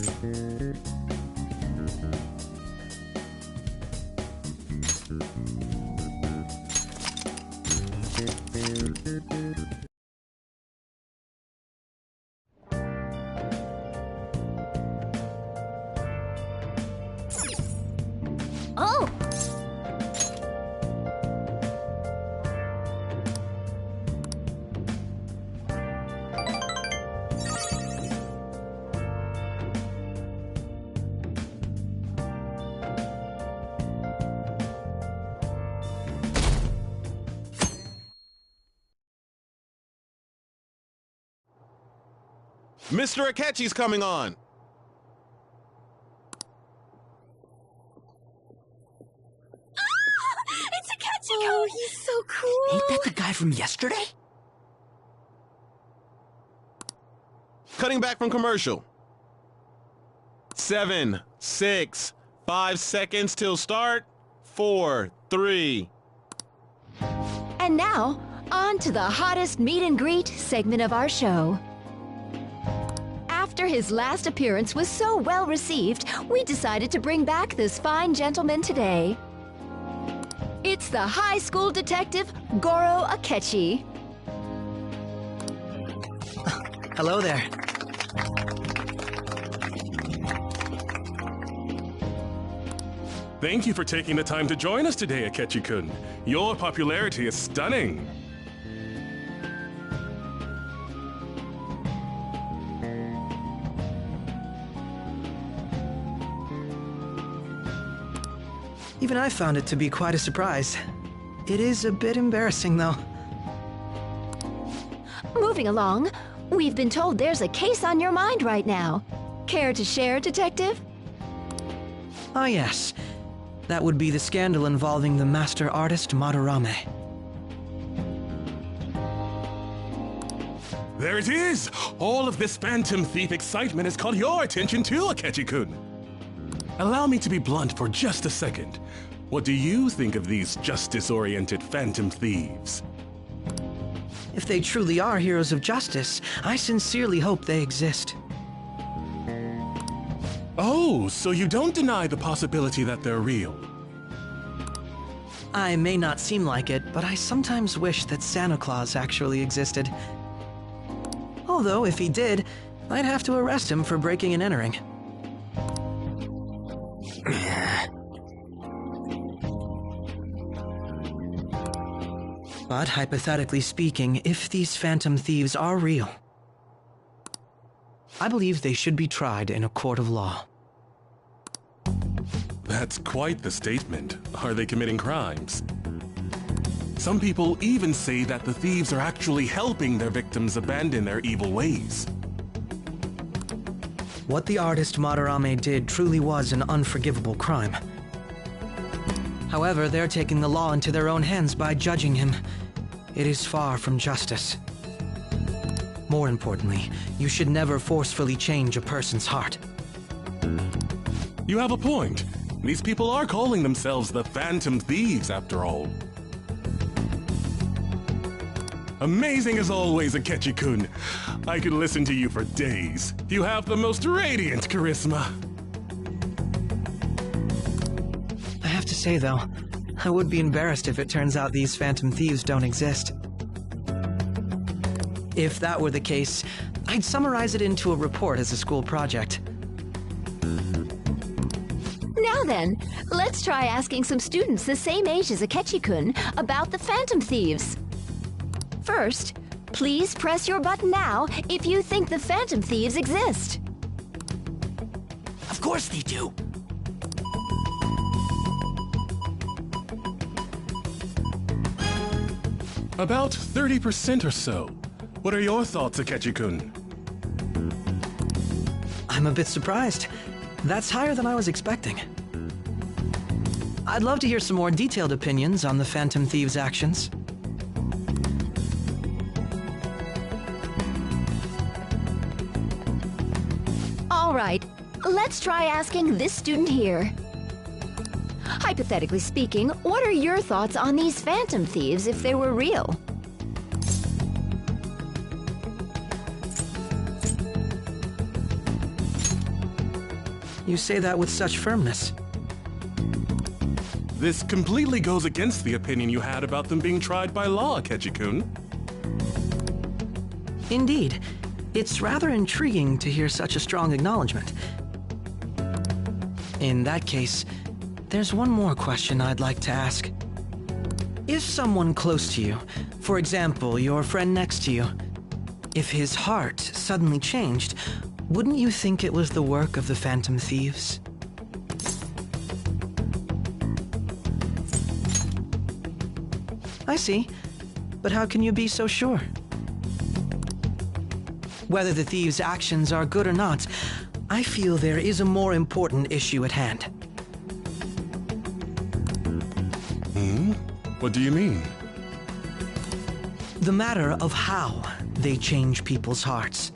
Oh! Mr. Akechi's coming on! It's Akechi! Oh, he's so cool! Ain't that the guy from yesterday? Cutting back from commercial. 7, 6, 5 seconds till start. 4, 3. And now, on to the hottest meet and greet segment of our show. After his last appearance was so well received, we decided to bring back this fine gentleman today. It's the high school detective, Goro Akechi. Hello there. Thank you for taking the time to join us today, Akechi-kun. Your popularity is stunning. Even I found it to be quite a surprise. It is a bit embarrassing, though. Moving along, we've been told there's a case on your mind right now. Care to share, Detective? Ah, yes. That would be the scandal involving the master artist Madarame. There it is! All of this Phantom Thief excitement has caught your attention too, Akechi-kun. Allow me to be blunt for just a second. What do you think of these justice-oriented Phantom Thieves? If they truly are heroes of justice, I sincerely hope they exist. Oh, so you don't deny the possibility that they're real? I may not seem like it, but I sometimes wish that Santa Claus actually existed. Although, if he did, I'd have to arrest him for breaking and entering. But hypothetically speaking, if these Phantom Thieves are real, I believe they should be tried in a court of law. That's quite the statement. Are they committing crimes? Some people even say that the thieves are actually helping their victims abandon their evil ways. What the artist Madarame did truly was an unforgivable crime. However, they're taking the law into their own hands by judging him. It is far from justice. More importantly, you should never forcefully change a person's heart. You have a point. These people are calling themselves the Phantom Thieves, after all. Amazing as always, Akechi-kun. I could listen to you for days. You have the most radiant charisma. I have to say, though, I would be embarrassed if it turns out these Phantom Thieves don't exist. If that were the case, I'd summarize it into a report as a school project. Now then, let's try asking some students the same age as Akechi-kun about the Phantom Thieves. First, please press your button now if you think the Phantom Thieves exist. Of course they do. About 30% or so. What are your thoughts, Akechi-kun? I'm a bit surprised. That's higher than I was expecting. I'd love to hear some more detailed opinions on the Phantom Thieves' actions. All right, let's try asking this student here. Hypothetically speaking, what are your thoughts on these Phantom Thieves if they were real? you say that with such firmness? This completely goes against the opinion you had about them being tried by law, Akechi-kun. Indeed. It's rather intriguing to hear such a strong acknowledgement. In that case, there's one more question I'd like to ask. If someone close to you, for example, your friend next to you, if his heart suddenly changed, wouldn't you think it was the work of the Phantom Thieves? I see. But how can you be so sure? Whether the thieves' actions are good or not, I feel there is a more important issue at hand. What do you mean? The matter of how they change people's hearts.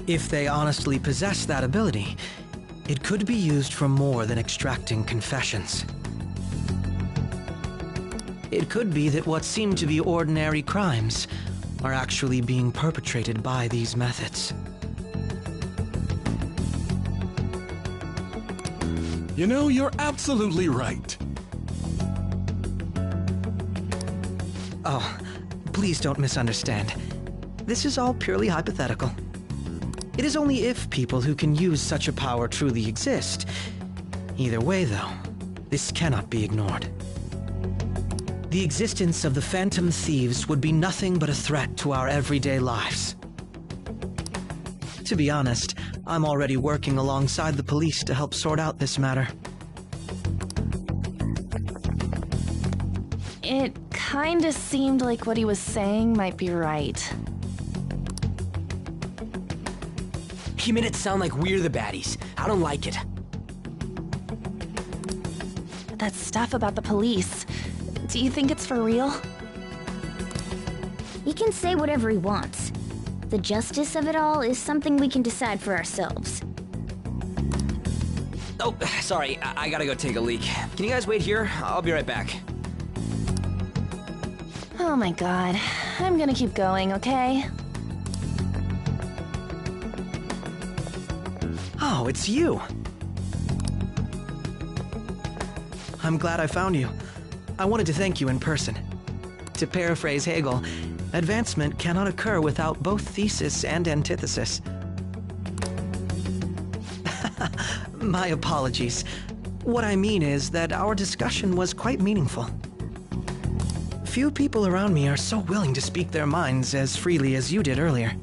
If they honestly possess that ability, it could be used for more than extracting confessions. It could be that what seem to be ordinary crimes are actually being perpetrated by these methods. You know, you're absolutely right. Oh, please don't misunderstand. This is all purely hypothetical. It is only if people who can use such a power truly exist. Either way, though, this cannot be ignored. The existence of the Phantom Thieves would be nothing but a threat to our everyday lives. To be honest, I'm already working alongside the police to help sort out this matter. It kinda seemed like what he was saying might be right. He made it sound like we're the baddies. I don't like it. That stuff about the police, do you think it's for real? He can say whatever he wants. The justice of it all is something we can decide for ourselves. Oh, sorry, I gotta go take a leak. Can you guys wait here? I'll be right back. Oh my god. I'm gonna keep going, okay? Oh, it's you! I'm glad I found you. I wanted to thank you in person. To paraphrase Hegel, advancement cannot occur without both thesis and antithesis. My apologies. What I mean is that our discussion was quite meaningful. Few people around me are so willing to speak their minds as freely as you did earlier.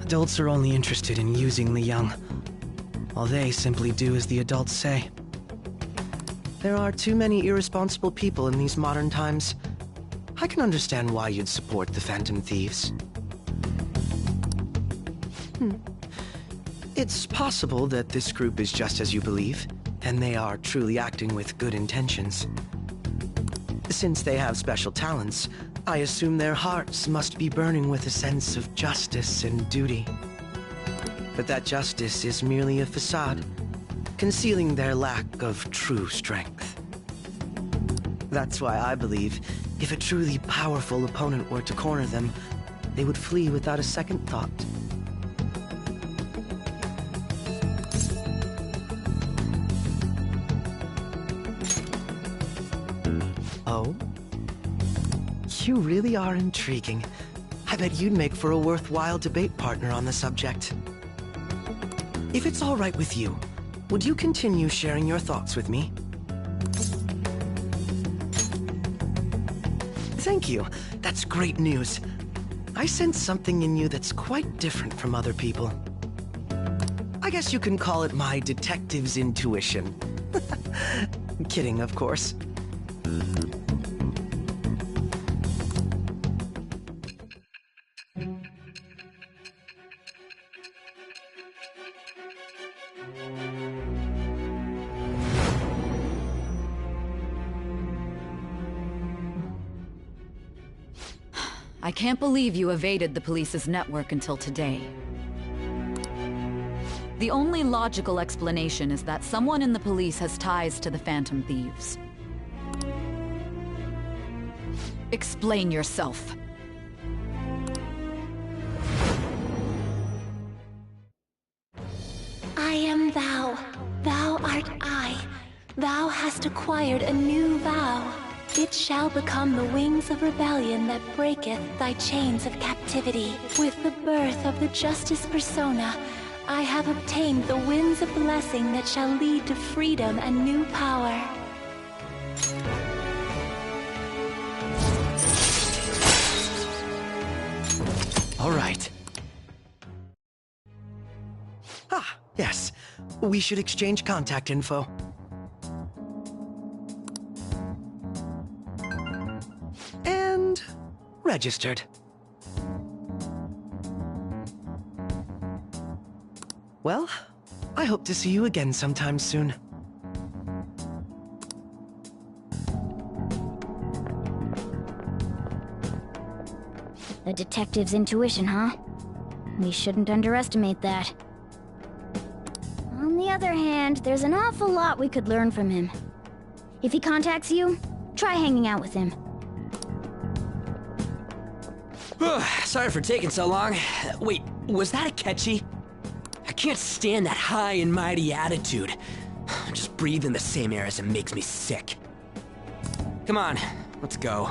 Adults are only interested in using the young, while they simply do as the adults say. There are too many irresponsible people in these modern times. I can understand why you'd support the Phantom Thieves. It's possible that this group is just as you believe, and they are truly acting with good intentions. Since they have special talents, I assume their hearts must be burning with a sense of justice and duty. But that justice is merely a facade, concealing their lack of true strength. That's why I believe if a truly powerful opponent were to corner them, they would flee without a second thought. Oh? You really are intriguing. I bet you'd make for a worthwhile debate partner on the subject. If it's all right with you, would you continue sharing your thoughts with me? Thank you. That's great news. I sense something in you that's quite different from other people. I guess you can call it my detective's intuition. Kidding, of course. I can't believe you evaded the police's network until today. The only logical explanation is that someone in the police has ties to the Phantom Thieves. Explain yourself. hast acquired a new vow. It shall become the wings of rebellion that breaketh thy chains of captivity. With the birth of the Justice Persona, I have obtained the winds of blessing that shall lead to freedom and new power. All right. Ah, yes. We should exchange contact info. And registered. Well, I hope to see you again sometime soon. A detective's intuition, huh? We shouldn't underestimate that. On the other hand, there's an awful lot we could learn from him. If he contacts you, try hanging out with him. Sorry for taking so long. Wait, was that Akechi? I can't stand that high and mighty attitude. Just breathing the same air as him makes me sick. Come on, let's go.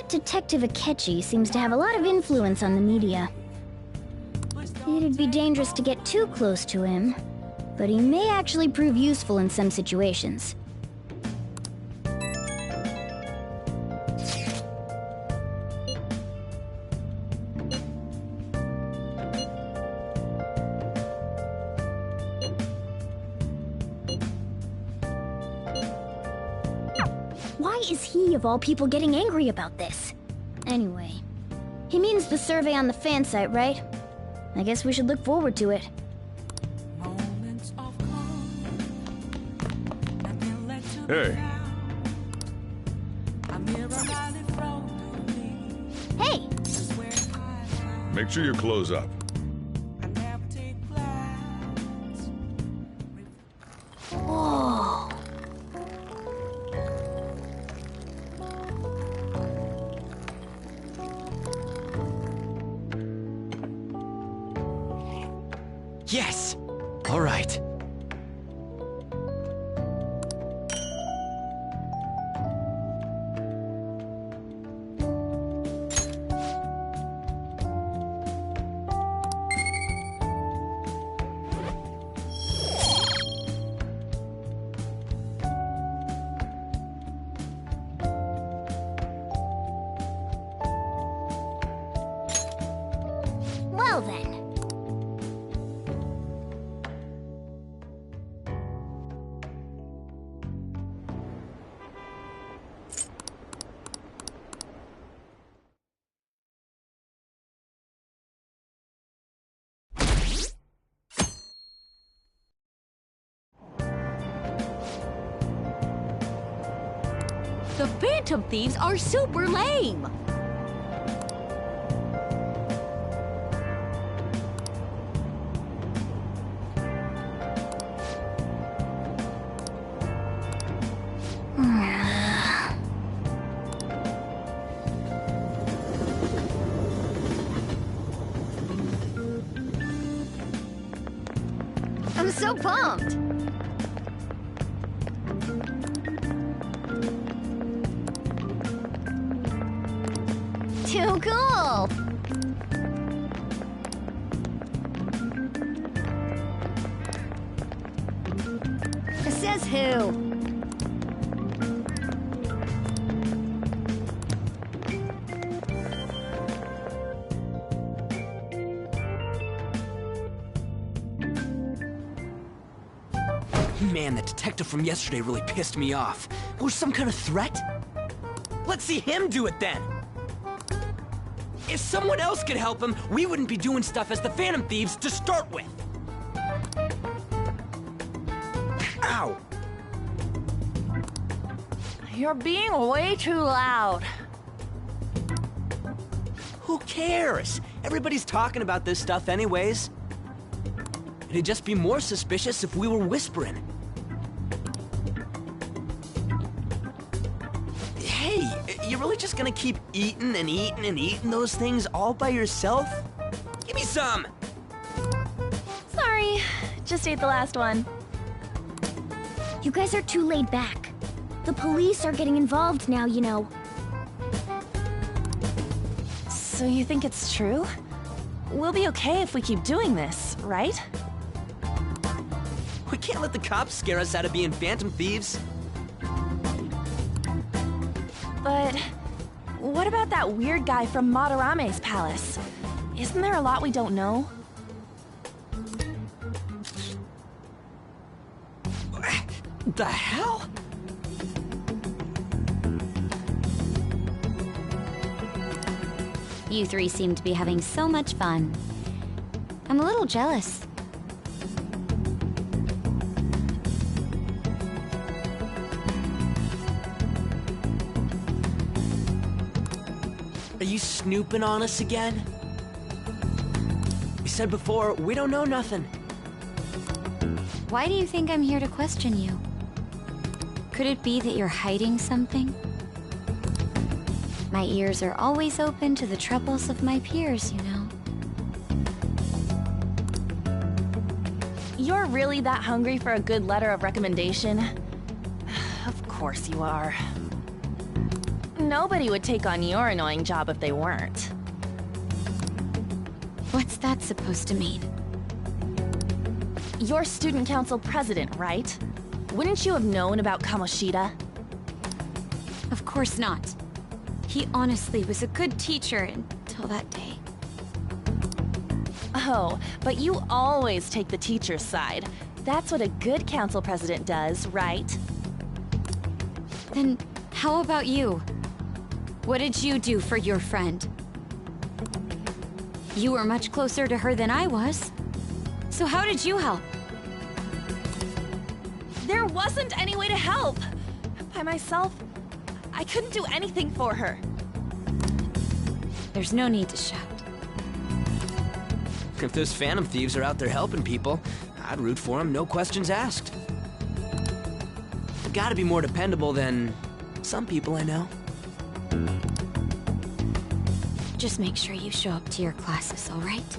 Detective Akechi seems to have a lot of influence on the media. It'd be dangerous to get too close to him, but he may actually prove useful in some situations. Why is he, of all people, getting angry about this? Anyway, he means the survey on the fan site, right? I guess we should look forward to it. Hey. Hey! Make sure you close up. Whoa! Yes! All right. Well then. The Phantom Thieves are super lame! pumped! Too cool! Says who? Man, that detective from yesterday really pissed me off. Was some kind of threat? Let's see him do it then! If someone else could help him, we wouldn't be doing stuff as the Phantom Thieves to start with! Ow! You're being way too loud. Who cares? Everybody's talking about this stuff anyways. It'd just be more suspicious if we were whispering. Hey, you really just gonna keep eating and eating and eating those things all by yourself? Give me some! Sorry, just ate the last one. You guys are too laid back. The police are getting involved now, you know. So you think it's true? We'll be okay if we keep doing this, right? We can't let the cops scare us out of being Phantom Thieves. But what about that weird guy from Madarame's palace? Isn't there a lot we don't know? The hell? You three seem to be having so much fun. I'm a little jealous. Are you snooping on us again? We said before, we don't know nothing. Why do you think I'm here to question you? Could it be that you're hiding something? My ears are always open to the troubles of my peers, you know. You're really that hungry for a good letter of recommendation? Of course you are. Nobody would take on your annoying job if they weren't. What's that supposed to mean? You're student council president, right? Wouldn't you have known about Kamoshida? Of course not. He honestly was a good teacher until that day. Oh, but you always take the teacher's side. That's what a good council president does, right? Then how about you? What did you do for your friend? You were much closer to her than I was. So how did you help? There wasn't any way to help. By myself, I couldn't do anything for her. There's no need to shout. If those Phantom Thieves are out there helping people, I'd root for them, no questions asked. They've gotta be more dependable than some people I know. Just make sure you show up to your classes, all right?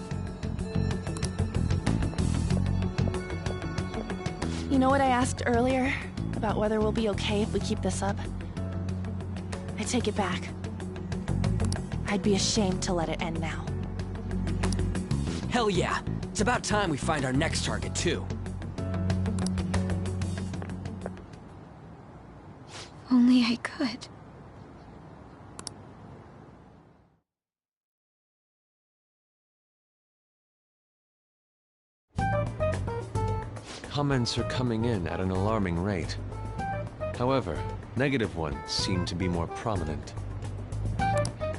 You know what I asked earlier? About whether we'll be okay if we keep this up? I take it back. I'd be ashamed to let it end now. Hell yeah. It's about time we find our next target, too. Only I could. Comments are coming in at an alarming rate. However, negative ones seem to be more prominent.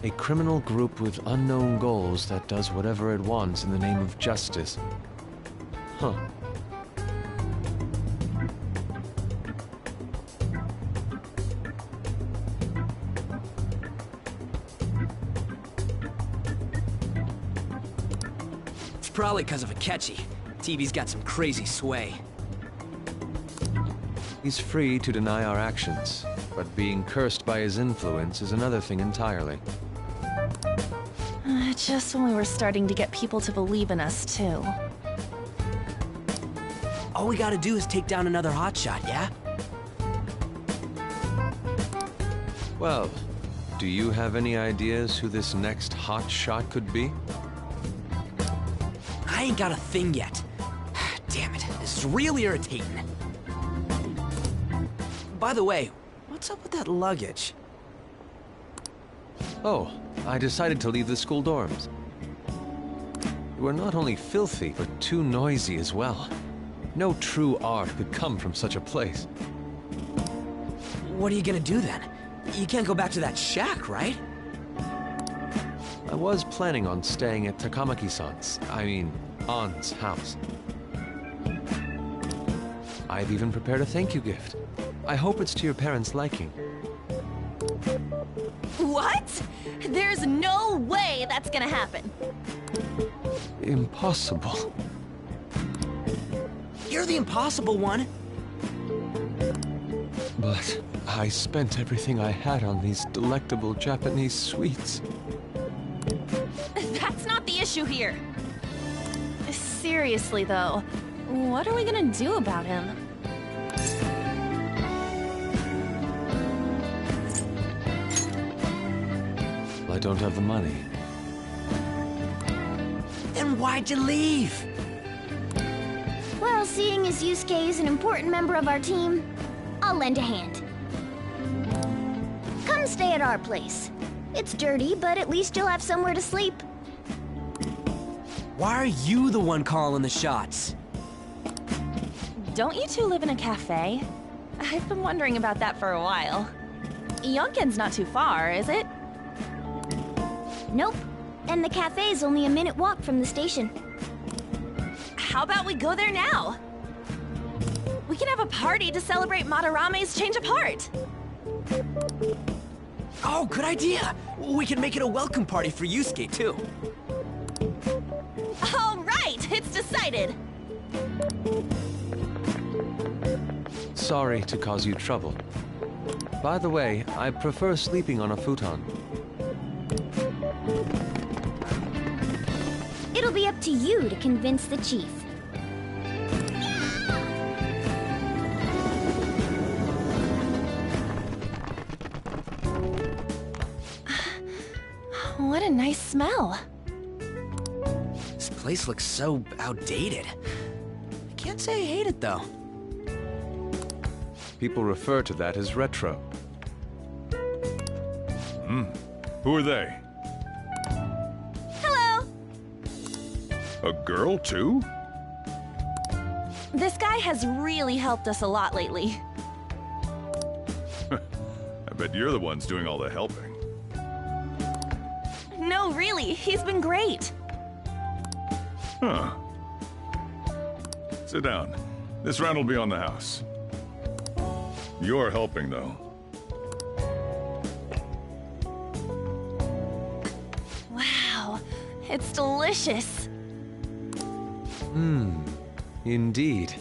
A criminal group with unknown goals that does whatever it wants in the name of justice. Huh. It's probably because of Akechi. TV's got some crazy sway. He's free to deny our actions, but being cursed by his influence is another thing entirely. Just when we were starting to get people to believe in us, too. All we gotta do is take down another hotshot, yeah? Well, do you have any ideas who this next hot shot could be? I ain't got a thing yet. Damn it, this is real irritating. By the way, what's up with that luggage? Oh, I decided to leave the school dorms. You are not only filthy, but too noisy as well. No true art could come from such a place. What are you gonna do then? You can't go back to that shack, right? I was planning on staying at Takamaki-san's, Ann's house. I've even prepared a thank you gift. I hope it's to your parents' liking. What? There's no way that's gonna happen. Impossible. You're the impossible one. But I spent everything I had on these delectable Japanese sweets. That's not the issue here. Seriously, though, what are we gonna do about him? I don't have the money. Then why'd you leave? Well, seeing as Yusuke is an important member of our team, I'll lend a hand. Come stay at our place. It's dirty, but at least you'll have somewhere to sleep. Why are you the one calling the shots? Don't you two live in a cafe? I've been wondering about that for a while. Yonken's not too far, is it? Nope. And the cafe's only a minute walk from the station. How about we go there now? We can have a party to celebrate Madarame's change of heart. Oh, good idea! We can make it a welcome party for Yusuke, too. All right, it's decided. Sorry to cause you trouble. By the way, I prefer sleeping on a futon. It'll be up to you to convince the chief. What a nice smell. This place looks so outdated. I can't say I hate it, though. People refer to that as retro. Who are they? Hello. A girl, too? This guy has really helped us a lot lately. I bet you're the ones doing all the helping. No, really, he's been great. Huh. Sit down. This round will be on the house. You're helping, though. Wow, it's delicious. Indeed.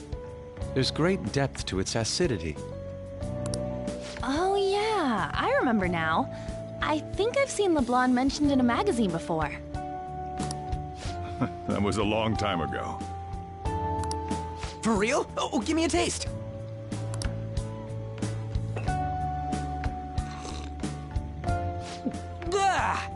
There's great depth to its acidity. Oh yeah, I remember now. I think I've seen LeBlanc mentioned in a magazine before. That was a long time ago. For real? Oh, give me a taste. Ah!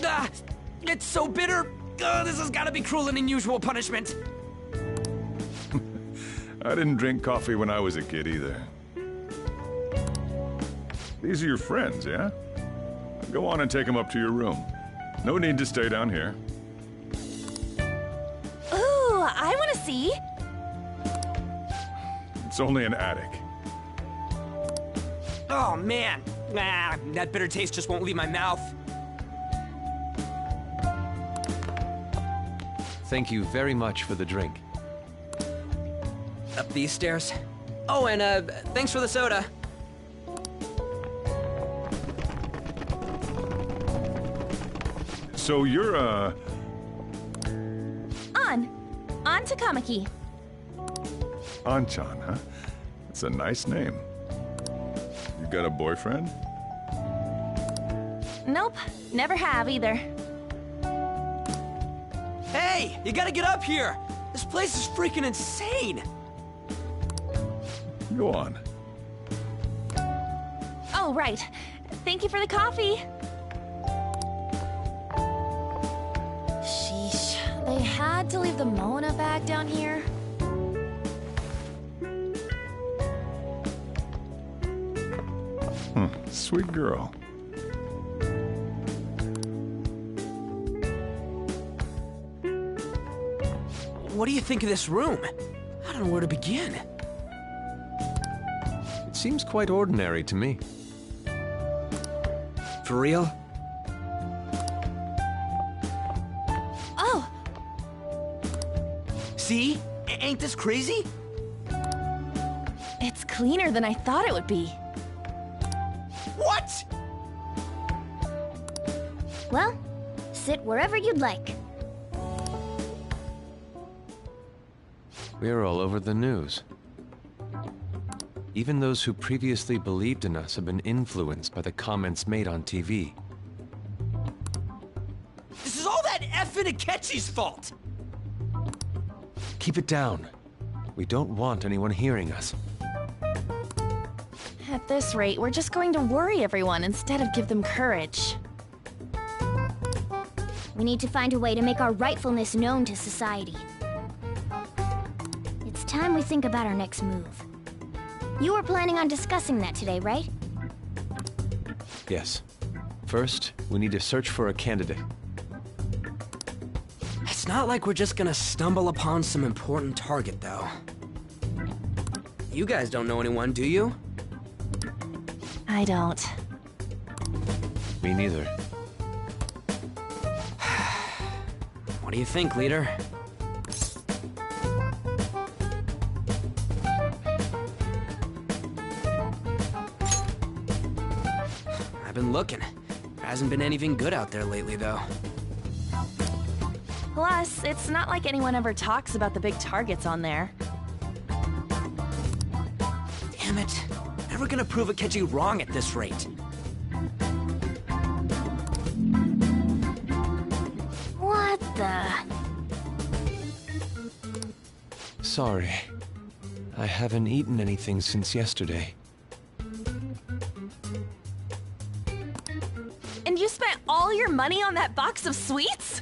Ah! It's so bitter! This has got to be cruel and unusual punishment. I didn't drink coffee when I was a kid either. These are your friends, yeah? Go on and take them up to your room. No need to stay down here. Ooh, I want to see. It's only an attic. Oh, man. That bitter taste just won't leave my mouth. Thank you very much for the drink. Up these stairs. Oh, and thanks for the soda. So you're, On Takamaki. Anchan, huh? It's a nice name. You got a boyfriend? Nope, never have either. Hey, you gotta get up here! This place is freaking insane! Go on. Oh, right. Thank you for the coffee. Sheesh, they had to leave the Mona bag down here. Sweet girl. What do you think of this room? I don't know where to begin. It seems quite ordinary to me. For real? Oh! See? Ain't this crazy? It's cleaner than I thought it would be. What? Well, sit wherever you'd like. We're all over the news. Even those who previously believed in us have been influenced by the comments made on TV. This is all that effing Akechi's fault! Keep it down. We don't want anyone hearing us. At this rate, we're just going to worry everyone instead of give them courage. We need to find a way to make our rightfulness known to society. It's time we think about our next move. You were planning on discussing that today, right? Yes. First, we need to search for a candidate. It's not like we're just gonna stumble upon some important target, though. You guys don't know anyone, do you? I don't. Me neither. What do you think, leader? I've been looking. There hasn't been anything good out there lately, though. Plus, it's not like anyone ever talks about the big targets on there. Damn it. Never gonna prove Akechi wrong at this rate. What the? Sorry. I haven't eaten anything since yesterday. And you spent all your money on that box of sweets?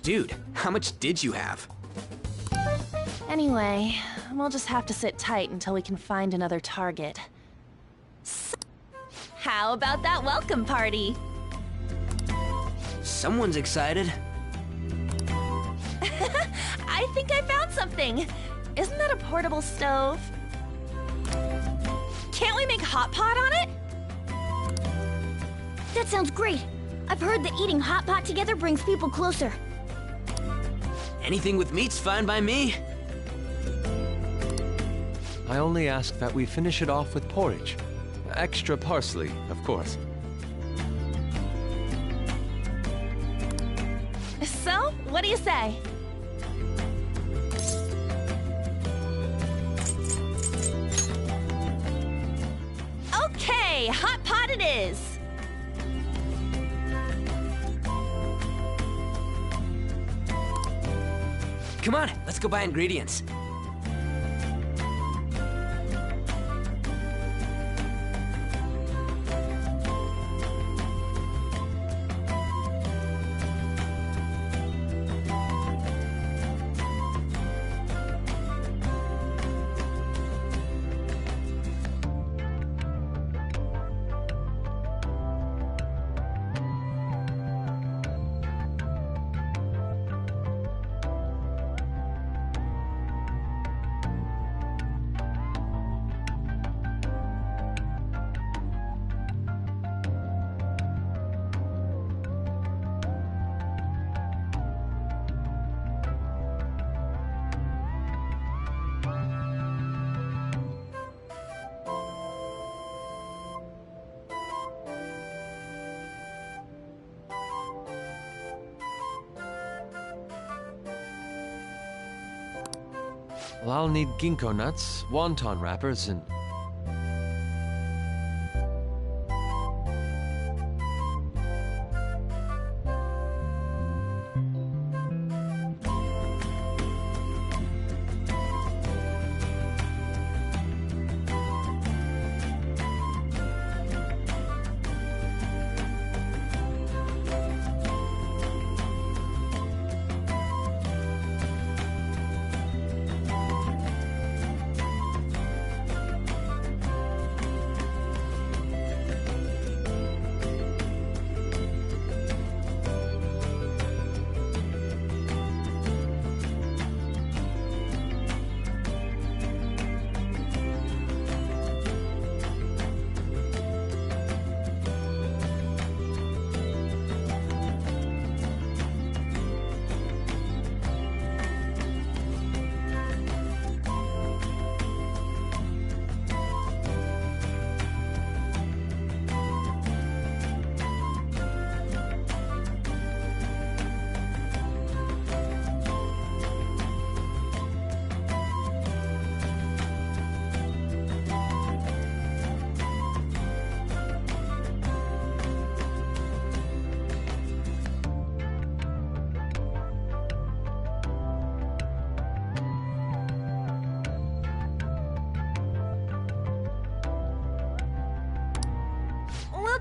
Dude, how much did you have? Anyway, we'll just have to sit tight until we can find another target. So, how about that welcome party? Someone's excited. I think I found something. Isn't that a portable stove? Can't we make hot pot on it? That sounds great. I've heard that eating hot pot together brings people closer. Anything with meat's fine by me. I only ask that we finish it off with porridge. Extra parsley, of course. So, what do you say? Okay, hot pot it is. Come on, let's go buy ingredients. Well, I'll need ginkgo nuts, wonton wrappers, and...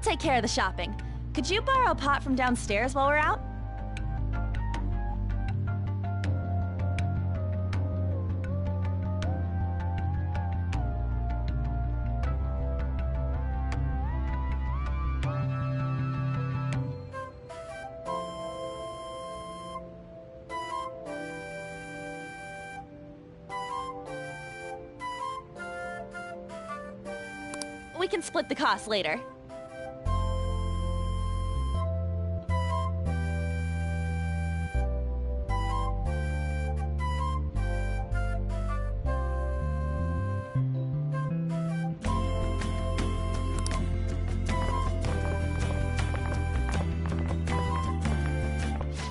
take care of the shopping. Could you borrow a pot from downstairs while we're out? We can split the cost later.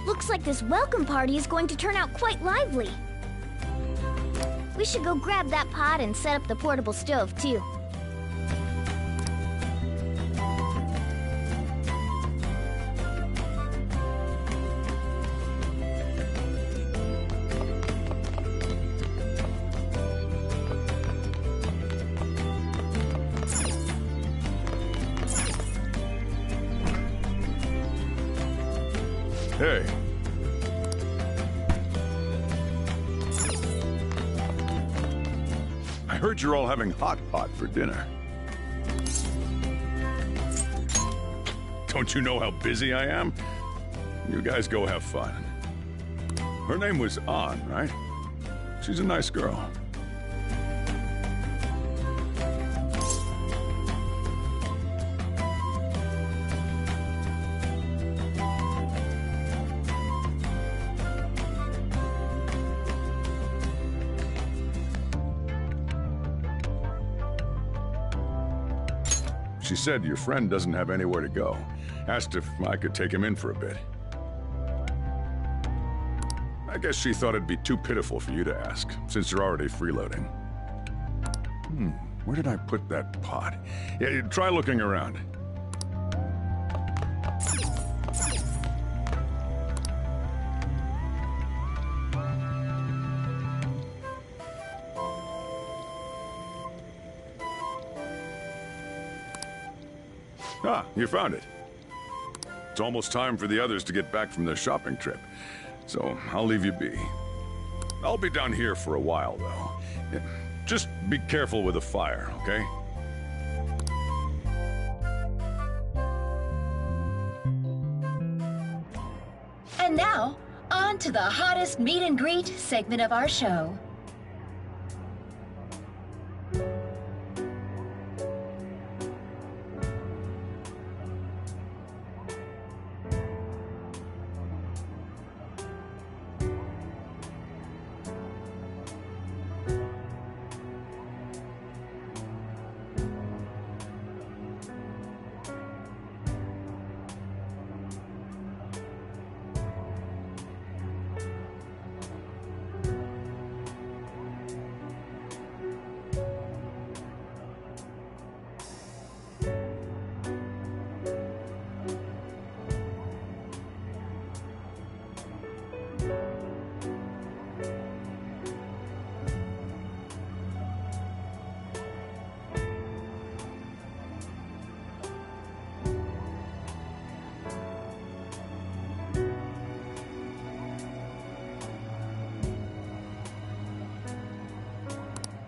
Looks like this welcome party is going to turn out quite lively. We should go grab that pot and set up the portable stove, too. Hey. I heard you're all having hot pot for dinner. Don't you know how busy I am? You guys go have fun. Her name was An, right? She's a nice girl. She said your friend doesn't have anywhere to go. Asked if I could take him in for a bit. I guess she thought it'd be too pitiful for you to ask, since you're already freeloading. Where did I put that pot? Yeah, try looking around. Ah, you found it. It's almost time for the others to get back from their shopping trip, so I'll leave you be. I'll be down here for a while, though. Just be careful with the fire, okay? And now, on to the hottest meet and greet segment of our show.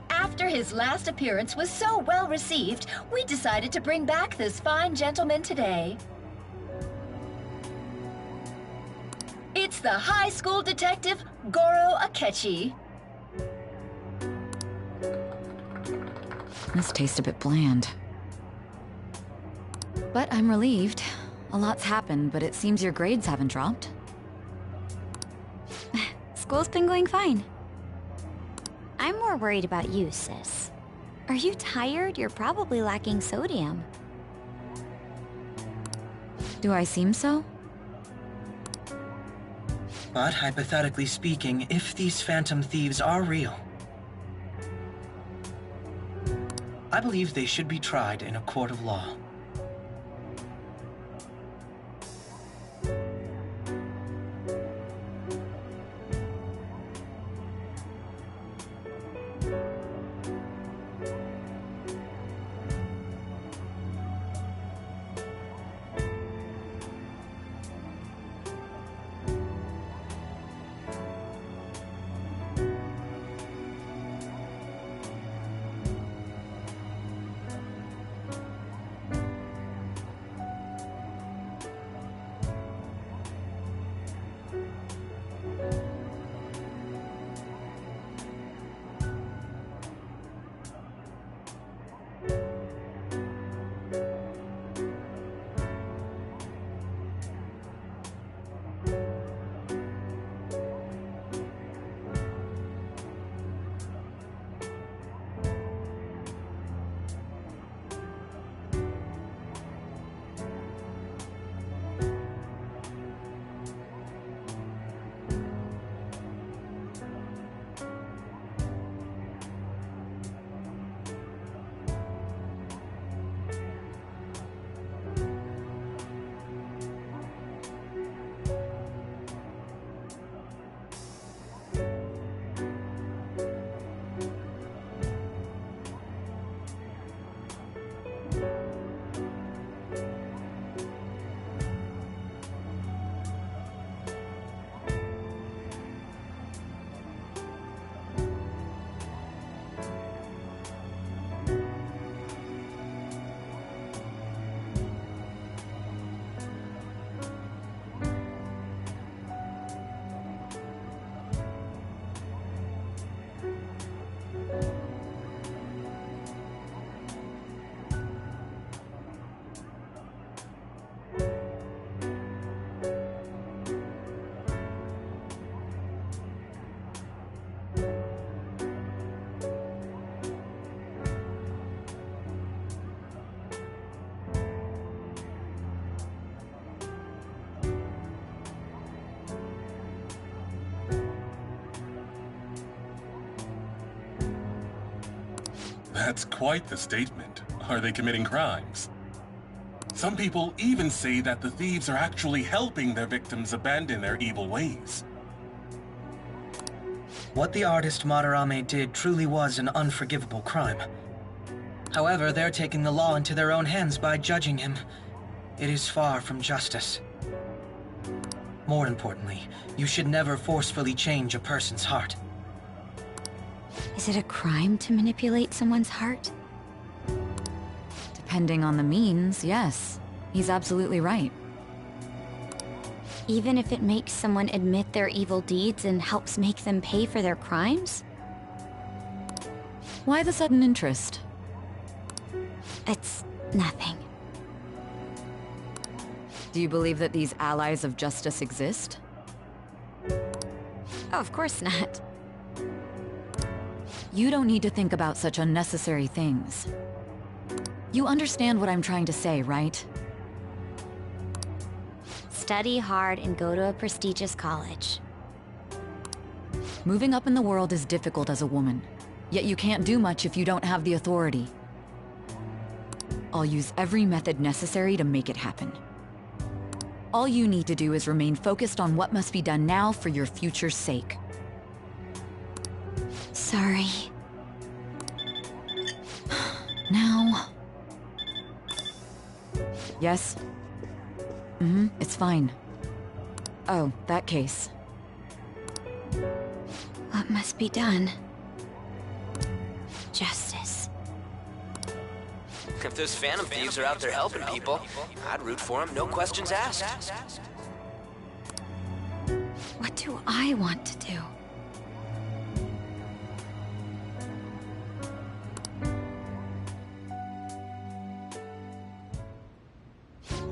After his last appearance was so well received, we decided to bring back this fine gentleman today. It's the high school detective, Goro Akechi. This tastes a bit bland. But I'm relieved. A lot's happened, but it seems your grades haven't dropped. School's been going fine. I'm more worried about you, sis. Are you tired? You're probably lacking sodium. Do I seem so? But hypothetically speaking, if these phantom thieves are real, I believe they should be tried in a court of law. That's quite the statement. Are they committing crimes? Some people even say that the thieves are actually helping their victims abandon their evil ways. What the artist Madarame did truly was an unforgivable crime. However, they're taking the law into their own hands by judging him. It is far from justice. More importantly, you should never forcefully change a person's heart. Is it a crime to manipulate someone's heart? Depending on the means, yes. He's absolutely right. Even if it makes someone admit their evil deeds and helps make them pay for their crimes? Why the sudden interest? It's nothing. Do you believe that these allies of justice exist? Oh, of course not. You don't need to think about such unnecessary things. You understand what I'm trying to say, right? Study hard and go to a prestigious college. Moving up in the world is difficult as a woman, yet you can't do much if you don't have the authority. I'll use every method necessary to make it happen. All you need to do is remain focused on what must be done now for your future's sake. Sorry. Now... Yes? It's fine. Oh, that case. What must be done? Justice. If those Phantom Thieves are out there helping people, I'd root for them, no questions asked. What do I want to do?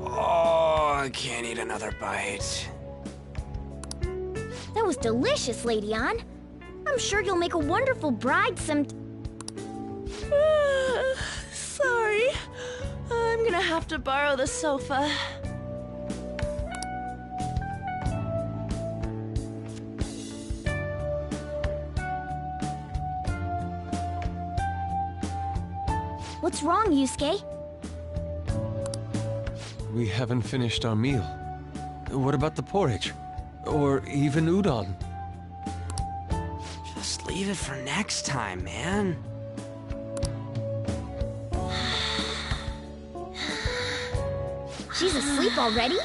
Oh, I can't eat another bite. That was delicious, Lady Ann. I'm sure you'll make a wonderful bride some... Sorry. I'm gonna have to borrow the sofa. What's wrong, Yusuke? We haven't finished our meal. What about the porridge? Or even udon? Just leave it for next time, man. She's asleep already?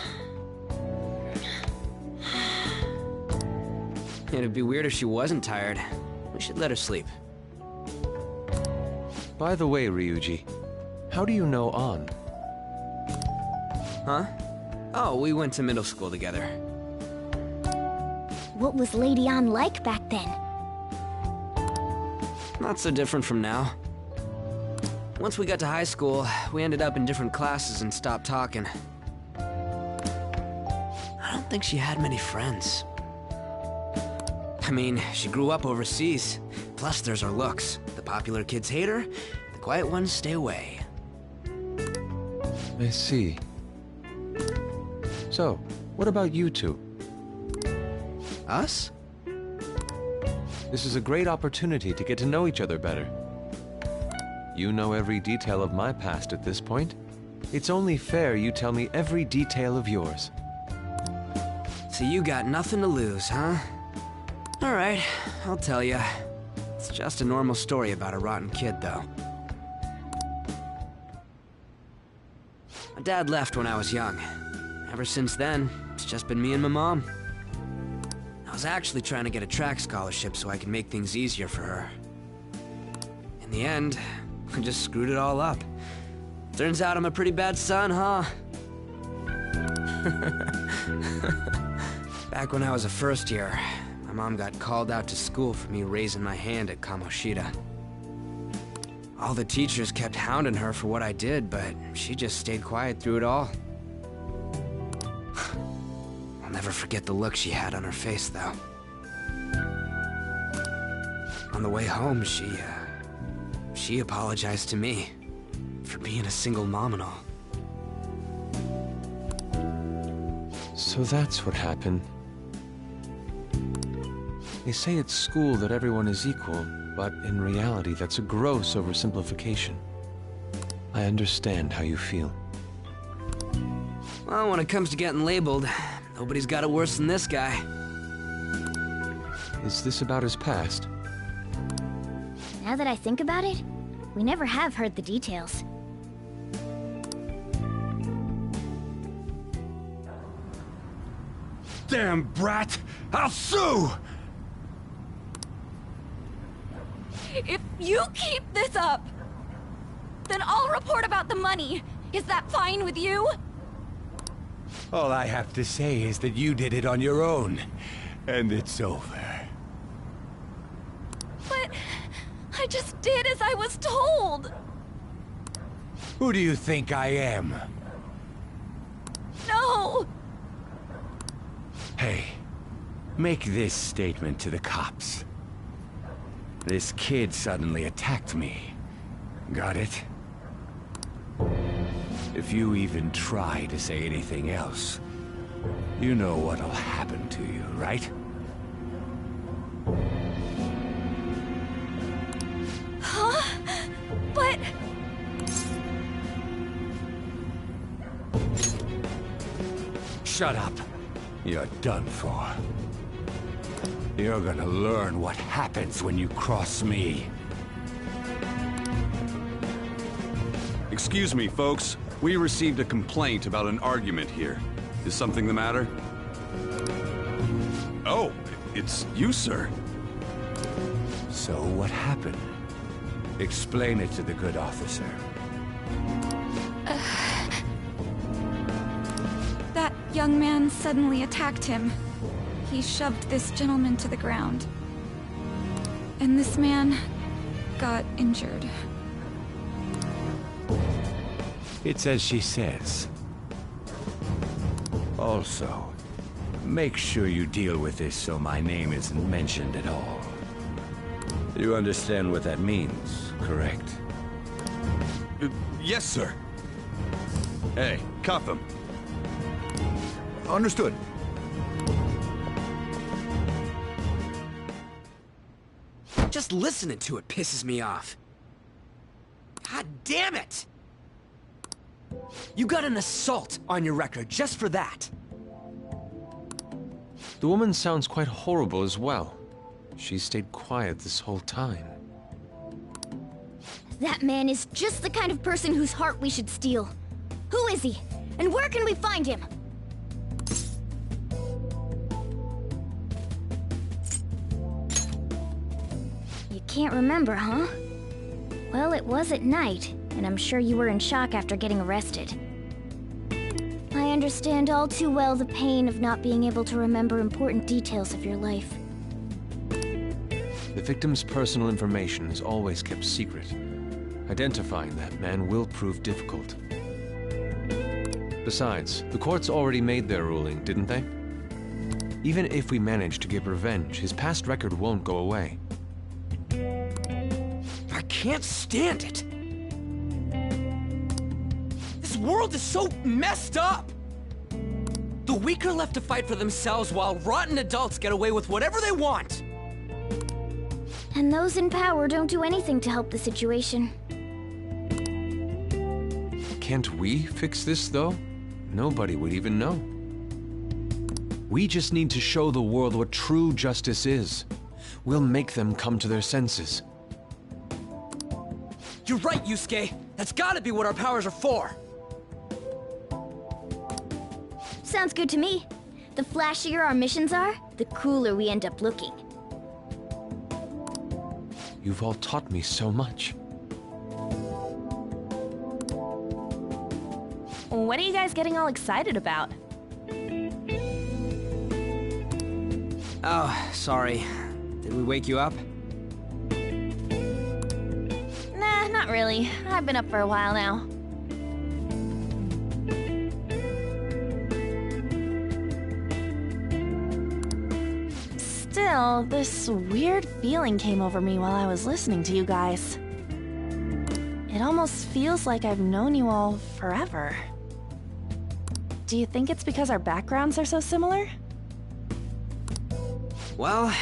It'd be weird if she wasn't tired. We should let her sleep. By the way, Ryuji, how do you know Ann? Huh? Oh, we went to middle school together. What was Lady Ann like back then? Not so different from now. Once we got to high school, we ended up in different classes and stopped talking. I I don't think she had many friends. I mean, she grew up overseas. Plus, there's her looks. The popular kids hate her, the quiet ones stay away. I see. So, what about you two? Us? This is a great opportunity to get to know each other better. You know every detail of my past at this point. It's only fair you tell me every detail of yours. So you got nothing to lose, huh? Alright, I'll tell you. It's just a normal story about a rotten kid, though. My dad left when I was young. Ever since then, it's just been me and my mom. I was actually trying to get a track scholarship so I could make things easier for her. In the end, I just screwed it all up. Turns out I'm a pretty bad son, huh? Back when I was a first year, my mom got called out to school for me raising my hand at Kamoshida. All the teachers kept hounding her for what I did, but she just stayed quiet through it all. I'll never forget the look she had on her face, though. On the way home, she apologized to me for being a single mom and all. So that's what happened. They say at school that everyone is equal, but in reality that's a gross oversimplification. I understand how you feel. Well, when it comes to getting labeled, nobody's got it worse than this guy. Is this about his past? Now that I think about it, we never have heard the details. Damn brat! I'll sue! If you keep this up, then I'll report about the money. Is that fine with you? All I have to say is that you did it on your own, and it's over. But I just did as I was told. Who do you think I am? No! Hey, make this statement to the cops. This kid suddenly attacked me. Got it? If you even try to say anything else, you know what'll happen to you, right? Huh? But... Shut up. You're done for. You're gonna learn what happens when you cross me. Excuse me, folks. We received a complaint about an argument here. Is something the matter? Oh, it's you, sir. So what happened? Explain it to the good officer. That young man suddenly attacked him. He shoved this gentleman to the ground. And this man got injured. It's as she says. Also, make sure you deal with this so my name isn't mentioned at all. You understand what that means, correct? Yes, sir. Hey, cuff him. Understood. Just listening to it pisses me off. God damn it! You got an assault on your record just for that. The woman sounds quite horrible as well. She stayed quiet this whole time. That man is just the kind of person whose heart we should steal. Who is he? And where can we find him? You can't remember, huh? Well, it was at night, and I'm sure you were in shock after getting arrested. I understand all too well the pain of not being able to remember important details of your life. The victim's personal information is always kept secret. Identifying that man will prove difficult. Besides, the courts already made their ruling, didn't they? Even if we manage to get revenge, his past record won't go away. I can't stand it. This world is so messed up. The weak are left to fight for themselves while rotten adults get away with whatever they want. And those in power don't do anything to help the situation. Can't we fix this, though? Nobody would even know. We just need to show the world what true justice is. We'll make them come to their senses. You're right, Yusuke. That's gotta be what our powers are for. Sounds good to me. The flashier our missions are, the cooler we end up looking. You've all taught me so much. What are you guys getting all excited about? Oh, sorry. Did we wake you up? Nah, not really. I've been up for a while now. Still, this weird feeling came over me while I was listening to you guys. It almost feels like I've known you all forever. Do you think it's because our backgrounds are so similar? Well,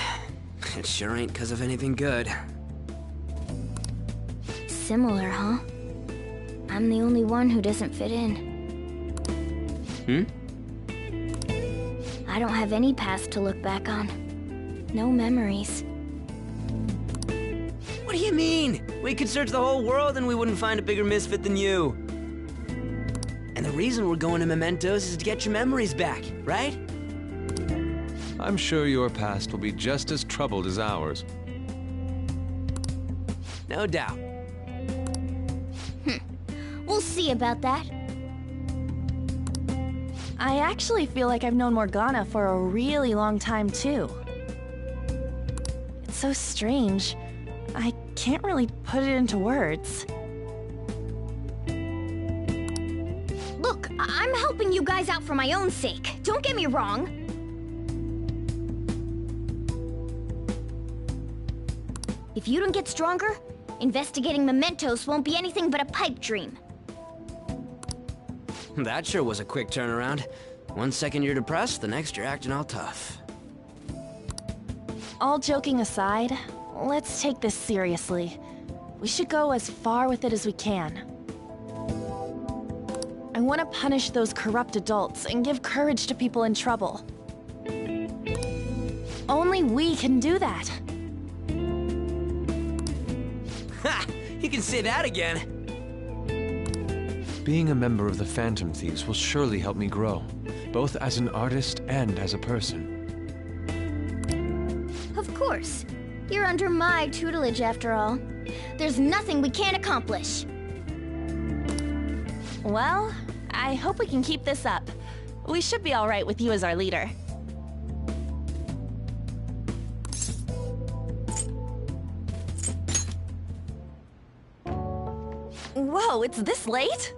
it sure ain't because of anything good. Similar, huh? I'm the only one who doesn't fit in. I don't have any past to look back on. No memories. What do you mean? We could search the whole world and we wouldn't find a bigger misfit than you. And the reason we're going to Mementos is to get your memories back, right? I'm sure your past will be just as troubled as ours. No doubt. We'll see about that. I actually feel like I've known Morgana for a really long time, too. It's so strange. I can't really put it into words. Look, I'm helping you guys out for my own sake. Don't get me wrong. If you don't get stronger, investigating Mementos won't be anything but a pipe dream. That sure was a quick turnaround. 1 second you're depressed, the next you're acting all tough. All joking aside, let's take this seriously. We should go as far with it as we can. I want to punish those corrupt adults and give courage to people in trouble. Only we can do that. Ha! You can say that again. Being a member of the Phantom Thieves will surely help me grow, both as an artist and as a person. Of course. You're under my tutelage after all. There's nothing we can't accomplish. Well, I hope we can keep this up. We should be all right with you as our leader. Whoa, it's this late?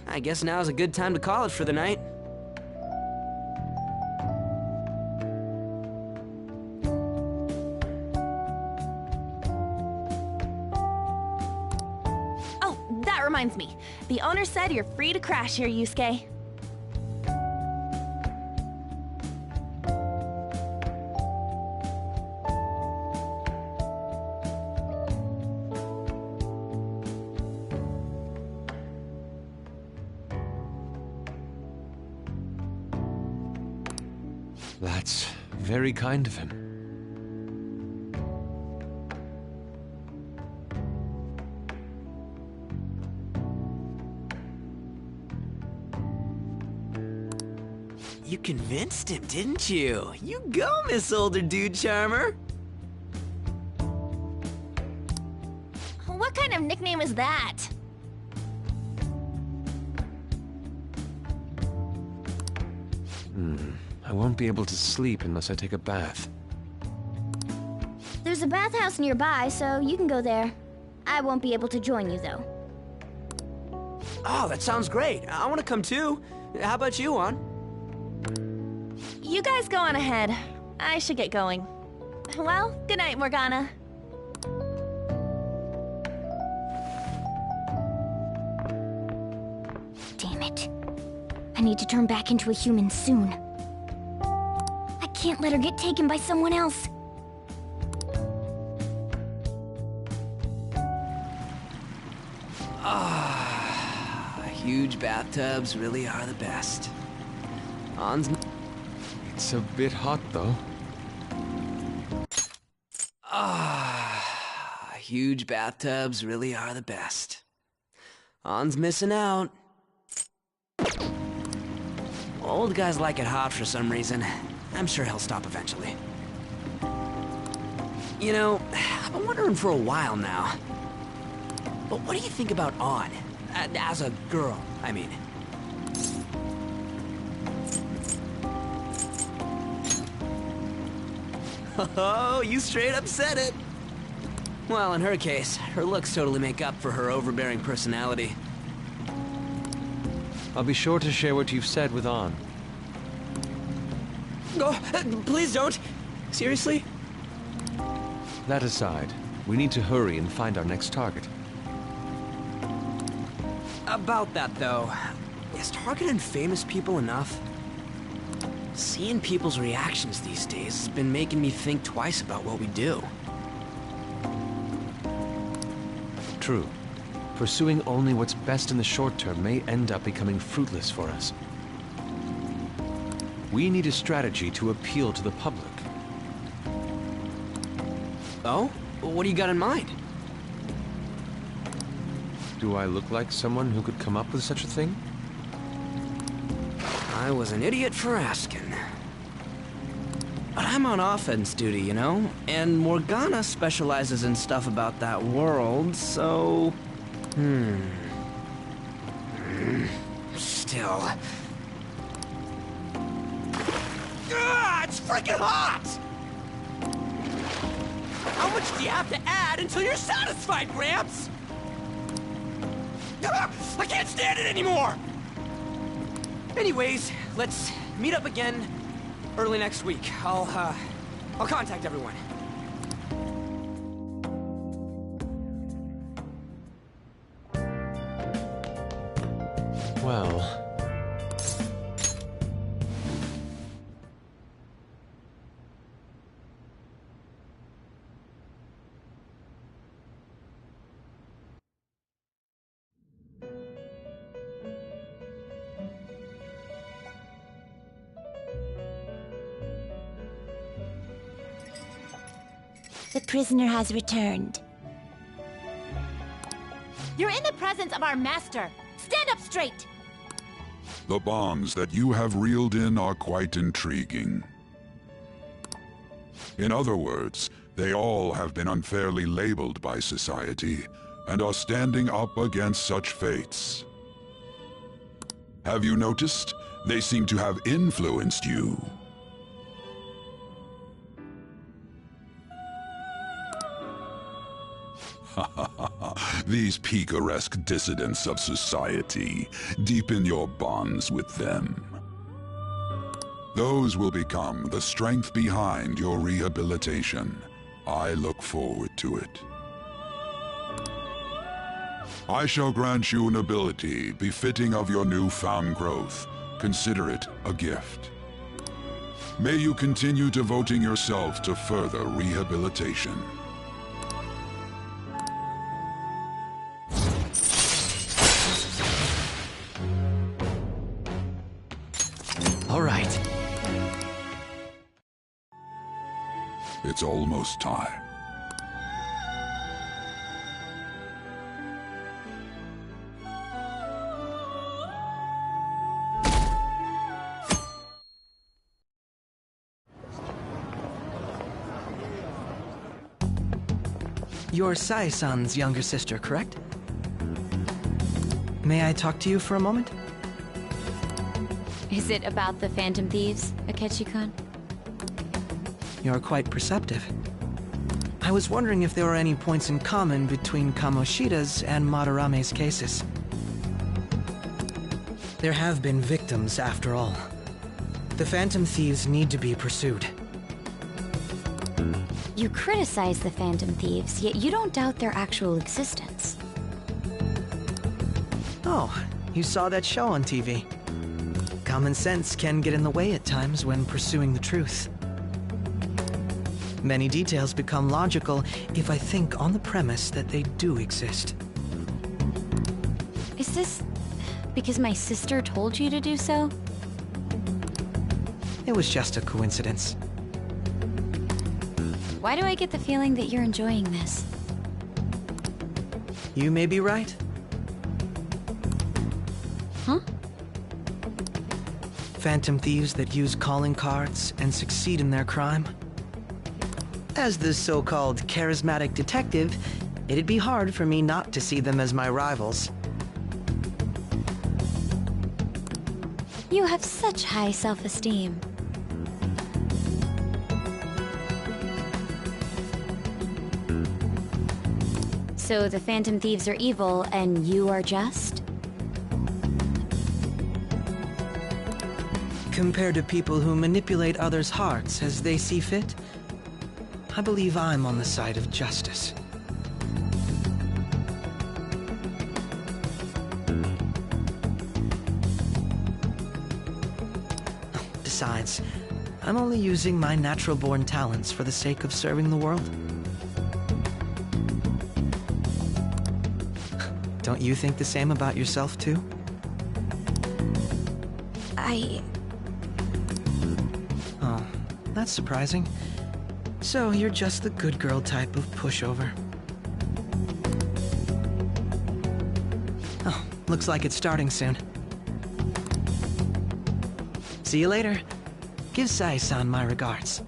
I guess now's a good time to call it for the night. Oh, that reminds me. The owner said you're free to crash here, Yusuke. That's very kind of him. You convinced him, didn't you? You go, Miss Older Dude Charmer. What kind of nickname is that? I won't be able to sleep unless I take a bath. There's a bathhouse nearby, so you can go there. I won't be able to join you, though. Oh, that sounds great. I want to come too. How about you, An? You guys go on ahead. I should get going. Well, good night, Morgana. Damn it. I need to turn back into a human soon. I can't let her get taken by someone else. Huge bathtubs really are the best. An's... It's a bit hot, though. Huge bathtubs really are the best. An's missing out. Old guys like it hot for some reason. I'm sure he'll stop eventually. You know, I've been wondering for a while now. But what do you think about An? As a girl, I mean. Oh, you straight up said it! Well, in her case, her looks totally make up for her overbearing personality. I'll be sure to share what you've said with An. Oh, please don't! Seriously? That aside, we need to hurry and find our next target. About that, though, is targeting famous people enough? Seeing people's reactions these days has been making me think twice about what we do. True. Pursuing only what's best in the short term may end up becoming fruitless for us. We need a strategy to appeal to the public. Oh? What do you got in mind? Do I look like someone who could come up with such a thing? I was an idiot for asking. But I'm on offense duty, you know? And Morgana specializes in stuff about that world, so... Still... It's freaking hot! How much do you have to add until you're satisfied, Gramps? I can't stand it anymore! Anyways, let's meet up again early next week. I'll contact everyone. Well... The prisoner has returned. You're in the presence of our master. Stand up straight! The bonds that you have reeled in are quite intriguing. In other words, they all have been unfairly labeled by society and are standing up against such fates. Have you noticed? They seem to have influenced you. These picaresque dissidents of society, deepen your bonds with them. Those will become the strength behind your rehabilitation. I look forward to it. I shall grant you an ability befitting of your newfound growth. Consider it a gift. May you continue devoting yourself to further rehabilitation. All right. It's almost time. You're Sae-san's younger sister, correct? May I talk to you for a moment? Is it about the Phantom Thieves, Akechi-kun? You're quite perceptive. I was wondering if there were any points in common between Kamoshida's and Madarame's cases. There have been victims, after all. The Phantom Thieves need to be pursued. You criticize the Phantom Thieves, yet you don't doubt their actual existence. Oh, you saw that show on TV. Common sense can get in the way at times when pursuing the truth. Many details become logical if I think on the premise that they do exist. Is this because my sister told you to do so? It was just a coincidence. Why do I get the feeling that you're enjoying this? You may be right. Huh? Phantom thieves that use calling cards and succeed in their crime. As the so-called charismatic detective, it'd be hard for me not to see them as my rivals. You have such high self-esteem. So the Phantom Thieves are evil and you are just? Compared to people who manipulate others' hearts as they see fit, I believe I'm on the side of justice. Besides, I'm only using my natural-born talents for the sake of serving the world. Don't you think the same about yourself, too? Oh, that's surprising. So you're just the good girl type of pushover. Oh, looks like it's starting soon. See you later. Give Sai-san my regards.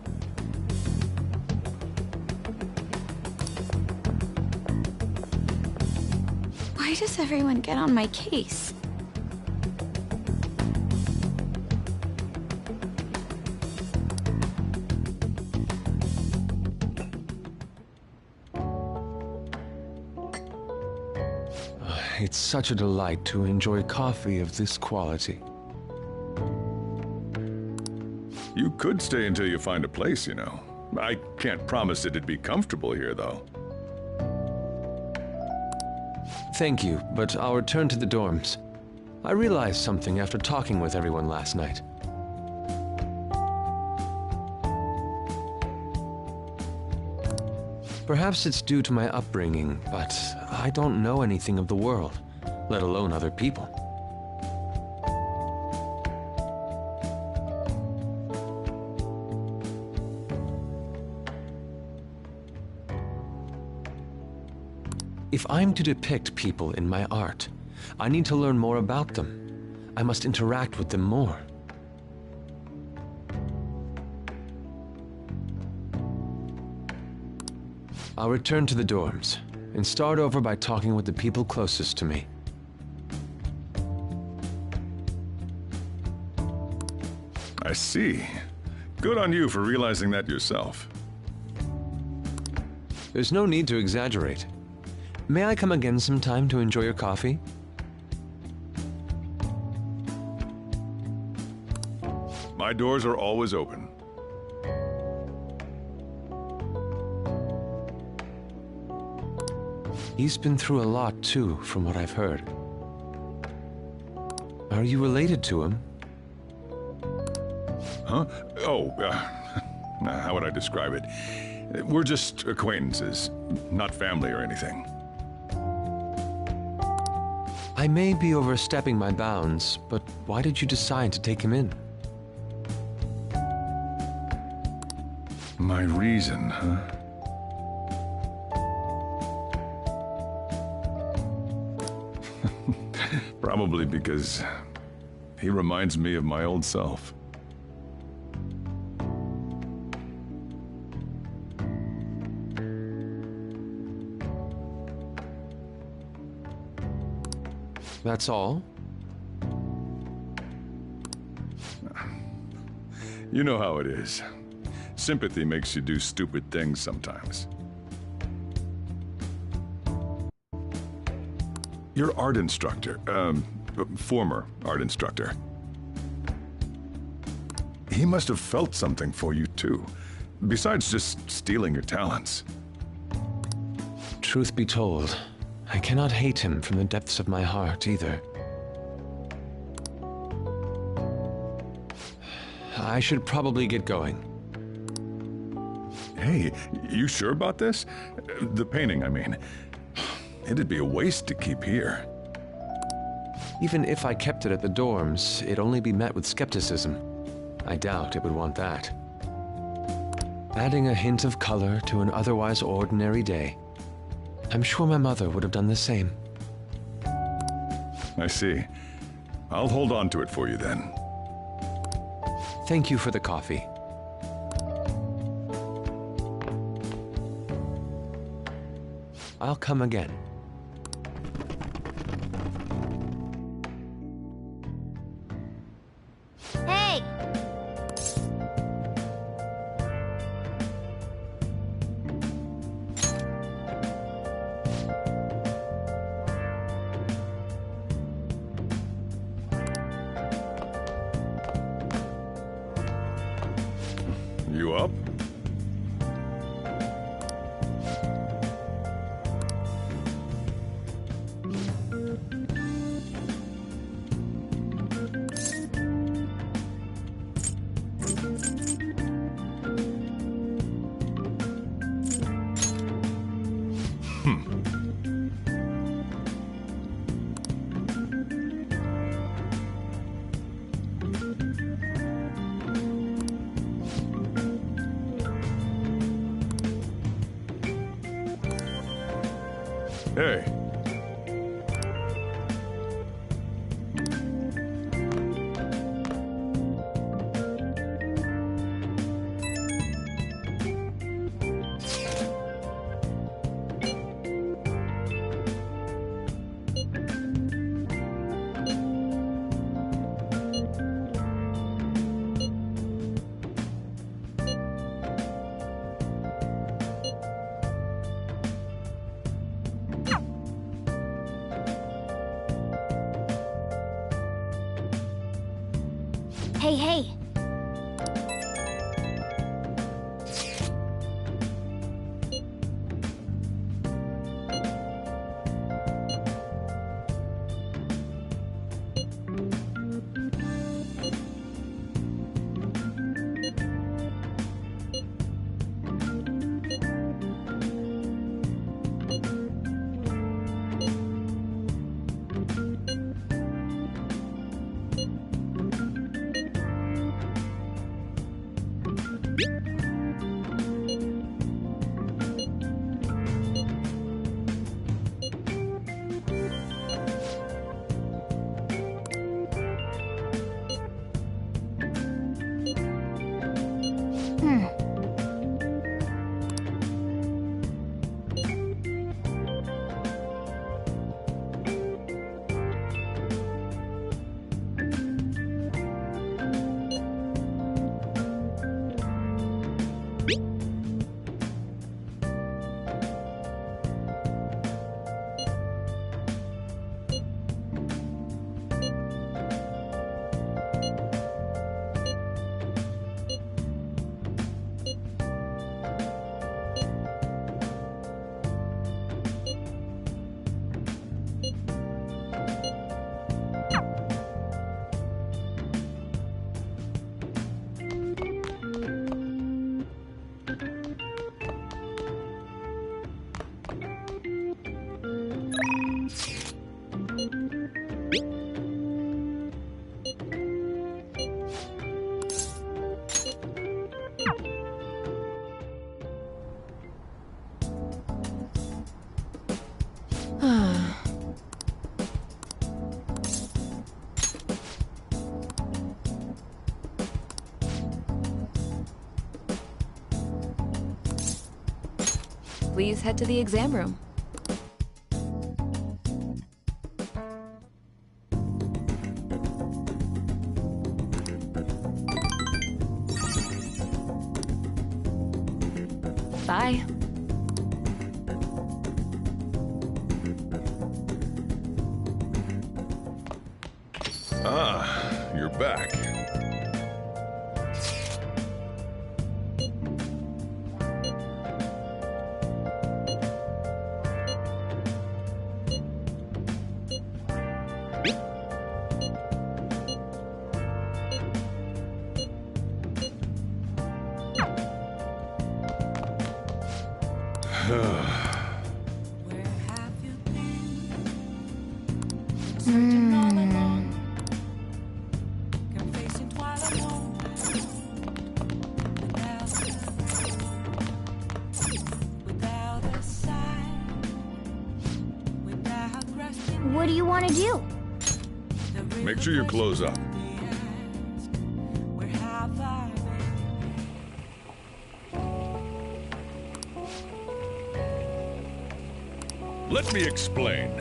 Why does everyone get on my case? It's such a delight to enjoy coffee of this quality. You could stay until you find a place, you know. I can't promise it'd be comfortable here, though. Thank you, but I'll return to the dorms. I realized something after talking with everyone last night. Perhaps it's due to my upbringing, but I don't know anything of the world, let alone other people. If I'm to depict people in my art, I need to learn more about them. I must interact with them more. I'll return to the dorms and start over by talking with the people closest to me. I see. Good on you for realizing that yourself. There's no need to exaggerate. May I come again sometime to enjoy your coffee? My doors are always open. He's been through a lot too, from what I've heard. Are you related to him? Huh? Oh, how would I describe it? We're just acquaintances, not family or anything. I may be overstepping my bounds, but why did you decide to take him in? My reason, huh? Probably because he reminds me of my old self. That's all? You know how it is. Sympathy makes you do stupid things sometimes. Your art instructor, former art instructor. He must have felt something for you too, besides just stealing your talents. Truth be told, I cannot hate him from the depths of my heart either. I should probably get going. Hey, you sure about this? The painting, I mean. It'd be a waste to keep here. Even if I kept it at the dorms, it'd only be met with skepticism. I doubt it would want that. Adding a hint of color to an otherwise ordinary day. I'm sure my mother would have done the same. I see. I'll hold on to it for you then. Thank you for the coffee. I'll come again. Hey! You up? Hey. Hey, hey! Please head to the exam room. Bye. Ah, you're back. What do you want to do? Make sure you close up. Let me explain.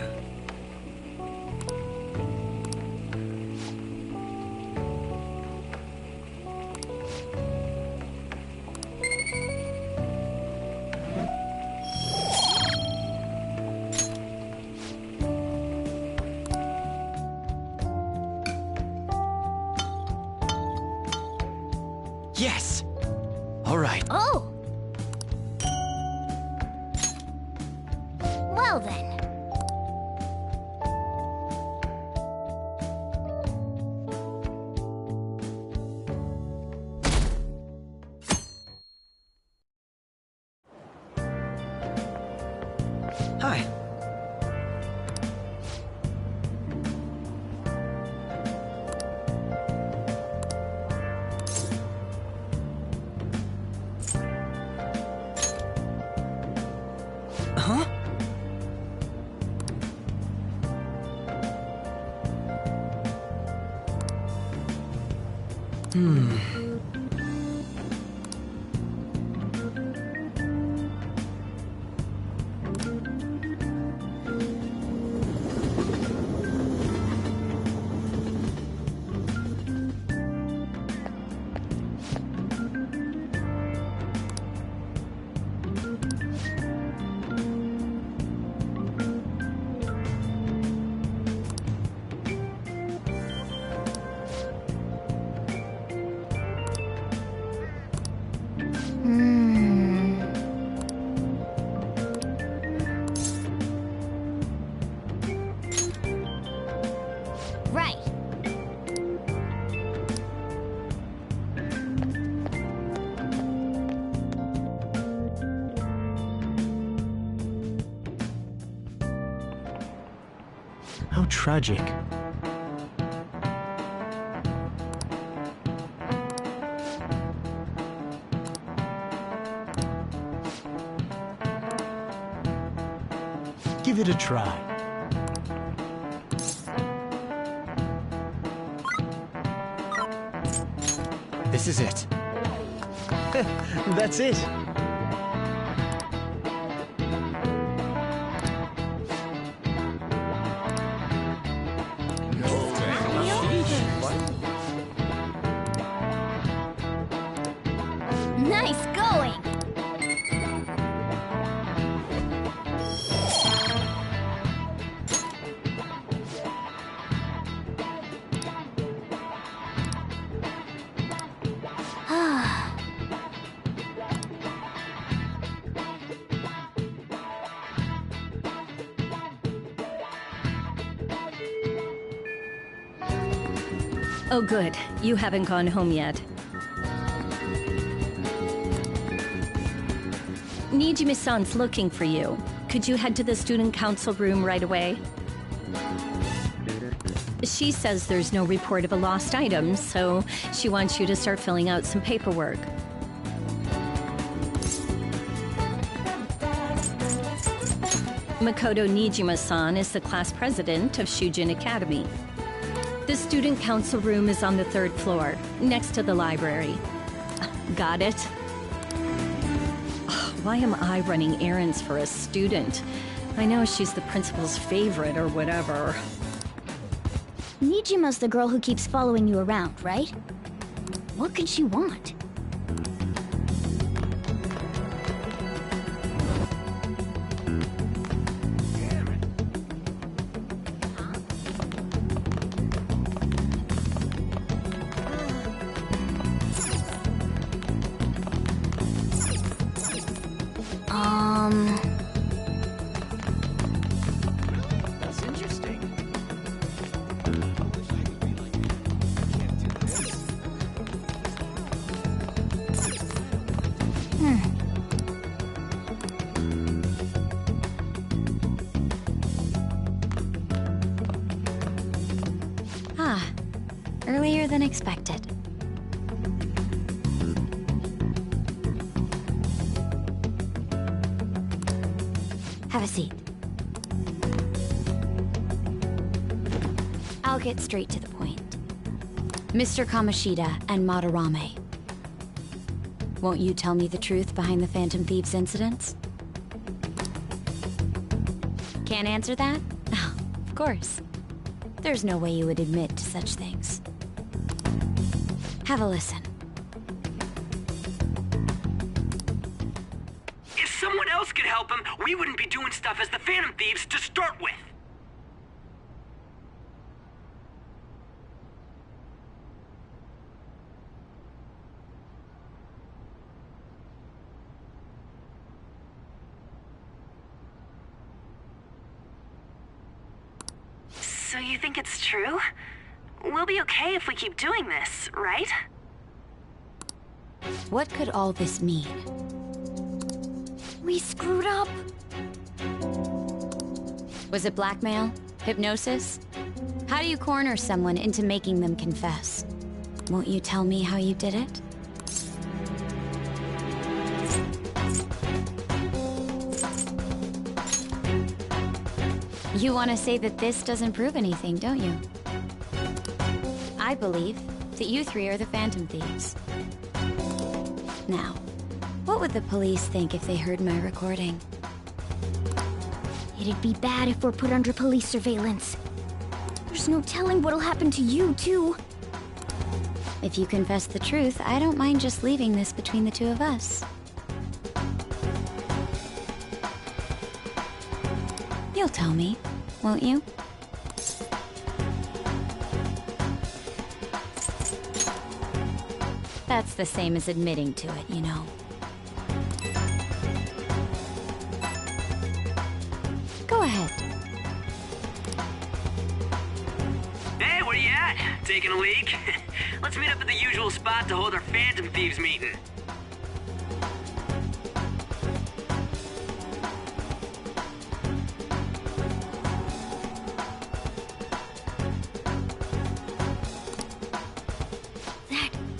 Yes! All right. Oh! Well then. Hi. Huh? Right. How tragic. Give it a try. This is it. That's it. Nice going! Oh good, you haven't gone home yet. Nijime-san's looking for you. Could you head to the student council room right away? She says there's no report of a lost item, so she wants you to start filling out some paperwork. Makoto Nijima-san is the class president of Shujin Academy. The student council room is on the 3rd floor, next to the library. Got it? Why am I running errands for a student? I know she's the principal's favorite or whatever. Nijima's the girl who keeps following you around, right? What could she want? than expected. Have a seat. I'll get straight to the point. Mr. Kamoshida and Madarame. Won't you tell me the truth behind the Phantom Thieves incidents? Can't answer that? Oh, of course. There's no way you would admit to such things. Have a listen. If someone else could help him, we wouldn't be doing stuff as the Phantom Thieves to start with. So you think it's true? We'll be okay if we keep doing this, right? What could all this mean? We screwed up. Was it blackmail? Hypnosis? How do you corner someone into making them confess? Won't you tell me how you did it? You want to say that this doesn't prove anything, don't you? I believe that you three are the Phantom Thieves. Now, what would the police think if they heard my recording? It'd be bad if we're put under police surveillance. There's no telling what'll happen to you, too. If you confess the truth, I don't mind just leaving this between the two of us. You'll tell me, won't you? That's the same as admitting to it, you know. Go ahead. Hey, where you at? Taking a leak? Let's meet up at the usual spot to hold our Phantom Thieves meeting.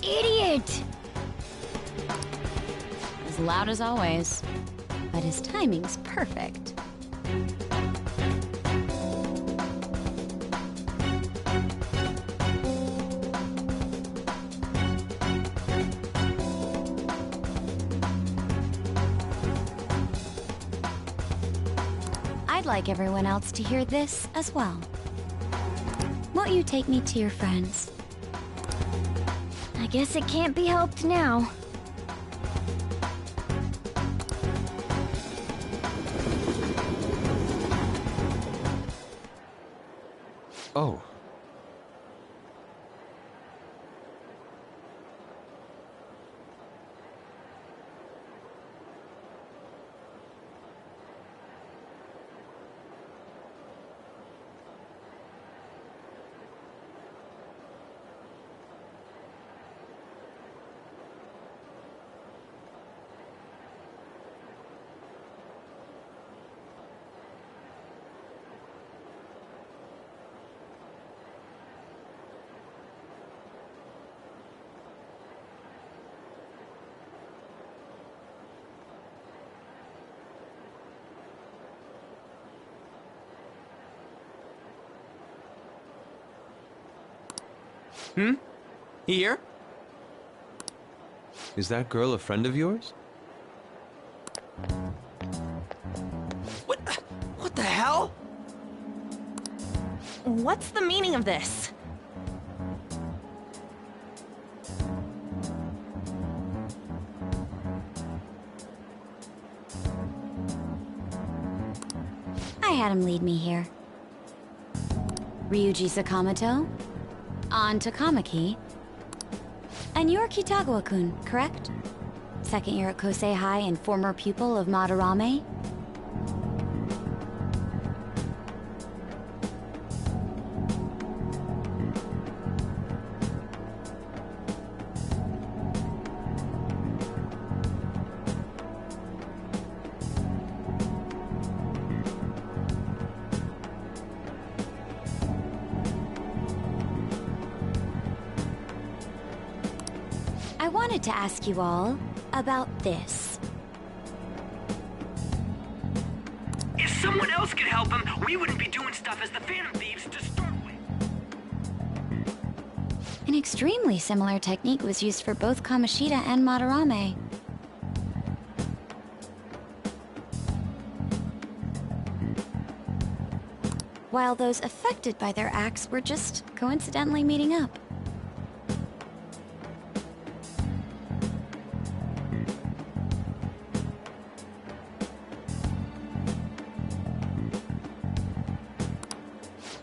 Idiot! As loud as always, but his timing's perfect. I'd like everyone else to hear this as well. Won't you take me to your friends? I guess it can't be helped now. Oh. Here? Is that girl a friend of yours? What the hell? What's the meaning of this? I had him lead me here. Ryuji Sakamoto, on to Kamaki, and you're Kitagawa-kun, correct? Second year at Kosei High and former pupil of Madarame? wanted to ask you all about this. If someone else could help him, we wouldn't be doing stuff as the Phantom Thieves to start with. An extremely similar technique was used for both Kamoshida and Madarame. While those affected by their acts were just coincidentally meeting up.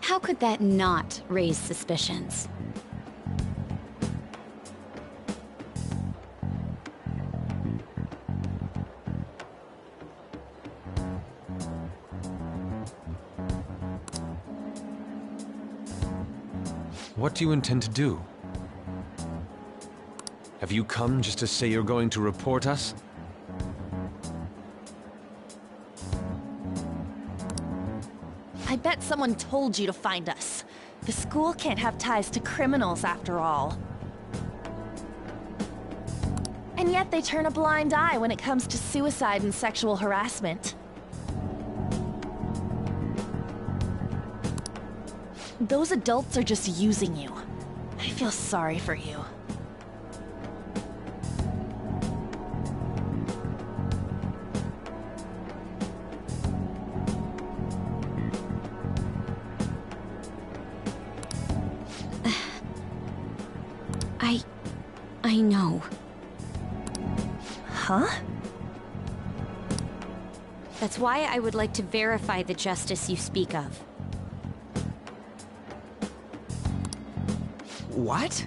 How could that not raise suspicions? What do you intend to do? Have you come just to say you're going to report us? I bet someone told you to find us. The school can't have ties to criminals after all. And yet they turn a blind eye when it comes to suicide and sexual harassment. Those adults are just using you. I feel sorry for you. I know. Huh? That's why I would like to verify the justice you speak of. What?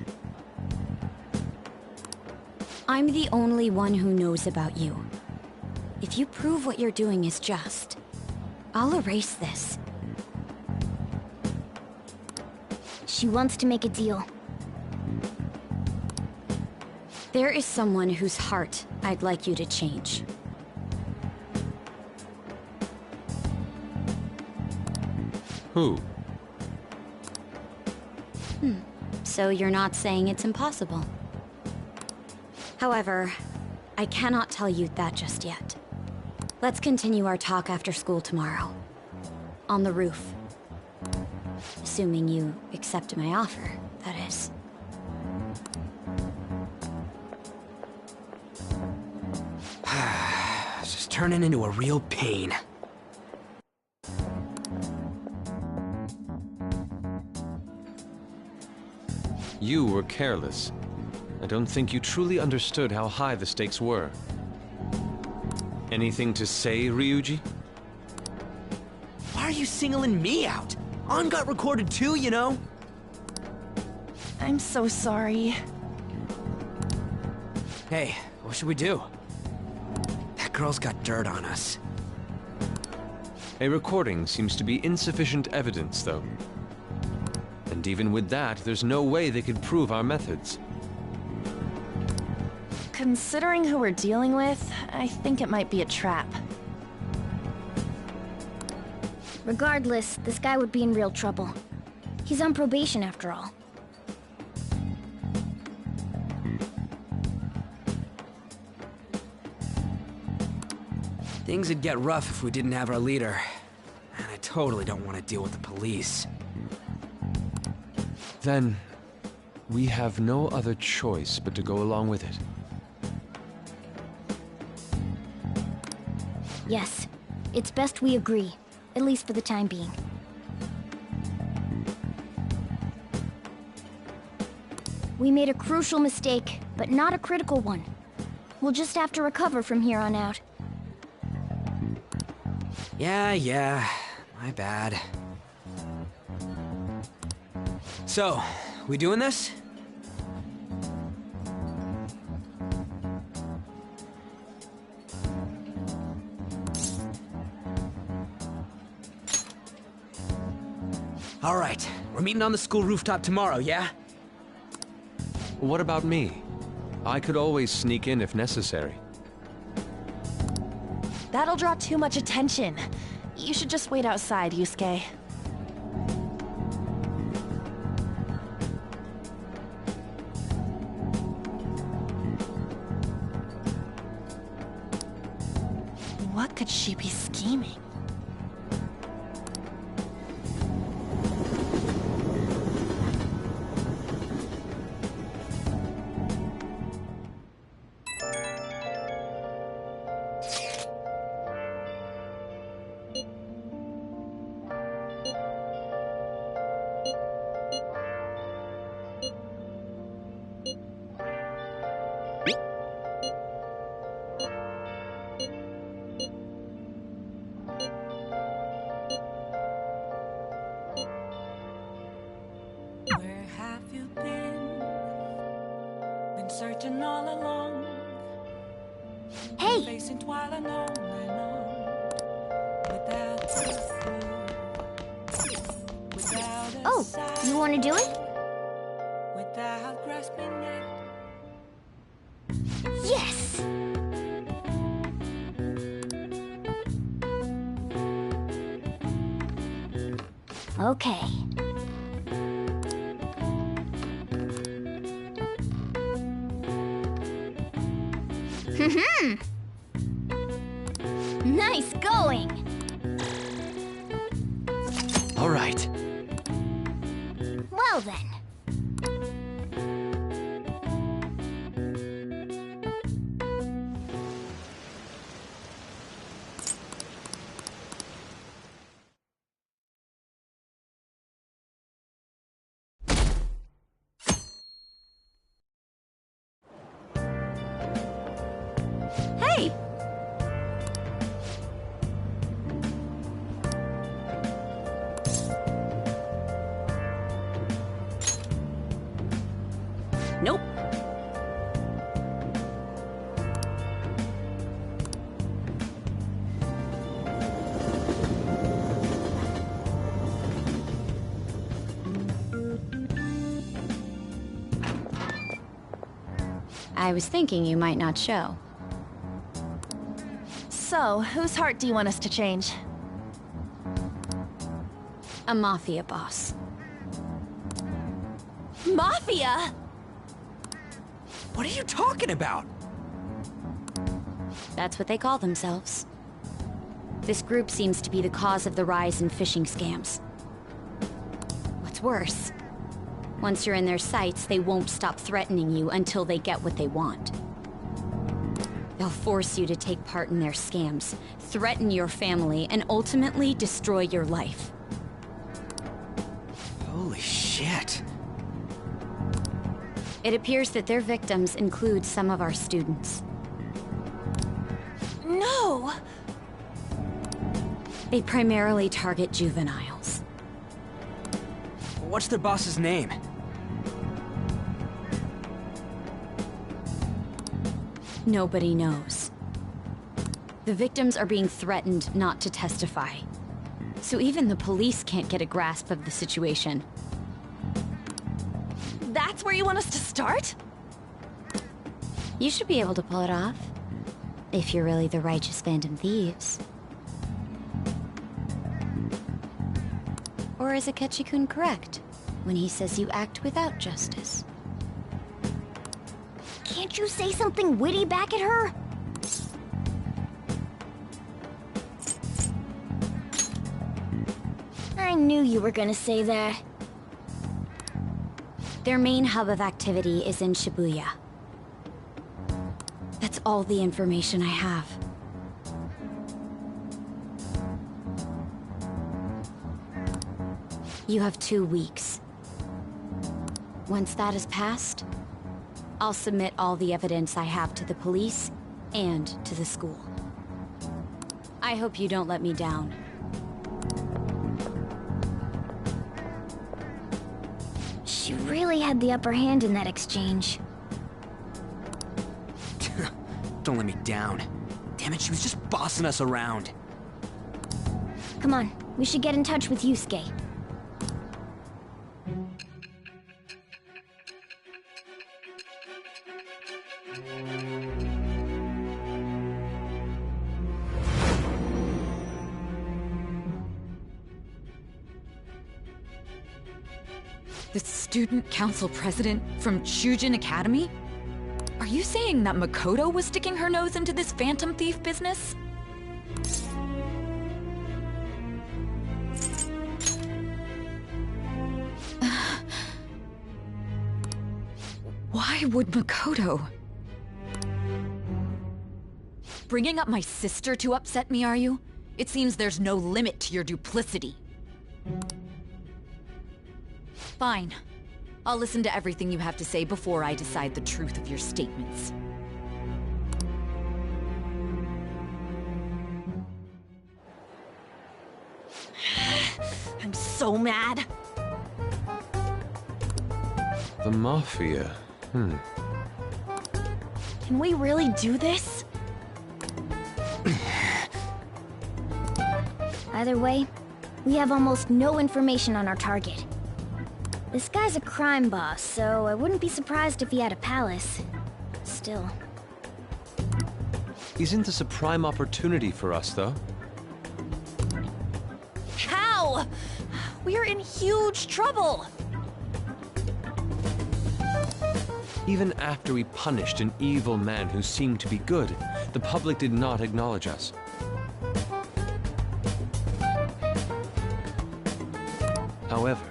I'm the only one who knows about you. If you prove what you're doing is just, I'll erase this. She wants to make a deal. There is someone whose heart I'd like you to change. Who? So you're not saying it's impossible. However, I cannot tell you that just yet. Let's continue our talk after school tomorrow. On the roof. Assuming you accept my offer, that is. It's just turning into a real pain. You were careless. I don't think you truly understood how high the stakes were. Anything to say, Ryuji? Why are you singling me out? On got recorded too, you know? I'm so sorry. Hey, what should we do? That girl's got dirt on us. A recording seems to be insufficient evidence, though. And even with that, there's no way they could prove our methods. Considering who we're dealing with, I think it might be a trap. Regardless, this guy would be in real trouble. He's on probation after all. Things would get rough if we didn't have our leader. And I totally don't want to deal with the police. Then, we have no other choice but to go along with it. Yes, it's best we agree, at least for the time being. We made a crucial mistake, but not a critical one. We'll just have to recover from here on out. Yeah, my bad. So, we doing this? All right, we're meeting on the school rooftop tomorrow, yeah? What about me? I could always sneak in if necessary. That'll draw too much attention. You should just wait outside, Yusuke. she be scheming? Where have you been? Been searching all along. Hey! Facing twilight on and on. Without a Oh, sign, you want to do it? without grasping it. Yes! Okay. Nice going! All right. Well then. Hey! Nope. I was thinking you might not show. So, whose heart do you want us to change? A mafia boss. Mafia? What are you talking about? That's what they call themselves. This group seems to be the cause of the rise in phishing scams. What's worse, once you're in their sights, they won't stop threatening you until they get what they want. They'll force you to take part in their scams, threaten your family, and ultimately destroy your life. Holy shit. It appears that their victims include some of our students. No! They primarily target juveniles. What's their boss's name? Nobody knows. The victims are being threatened not to testify. So even the police can't get a grasp of the situation. That's where you want us to start? You should be able to pull it off. If you're really the righteous Phantom Thieves. Or is Akechi-kun correct when he says you act without justice? Can't you say something witty back at her? I knew you were gonna say that. Their main hub of activity is in Shibuya. That's all the information I have. You have 2 weeks. Once that has passed, I'll submit all the evidence I have to the police and to the school. I hope you don't let me down. She really had the upper hand in that exchange. Don't let me down. Damn it, she was just bossing us around. Come on, we should get in touch with Yusuke. The student council president from Shujin Academy? Are you saying that Makoto was sticking her nose into this Phantom Thief business? Why would Makoto? Bringing up my sister to upset me, are you? It seems there's no limit to your duplicity. Fine. I'll listen to everything you have to say before I decide the truth of your statements. I'm so mad. The Mafia. Can we really do this? Either way, we have almost no information on our target. This guy's a crime boss, so I wouldn't be surprised if he had a palace. Still. Isn't this a prime opportunity for us, though? How? We're in huge trouble. Even after we punished an evil man who seemed to be good, the public did not acknowledge us. However,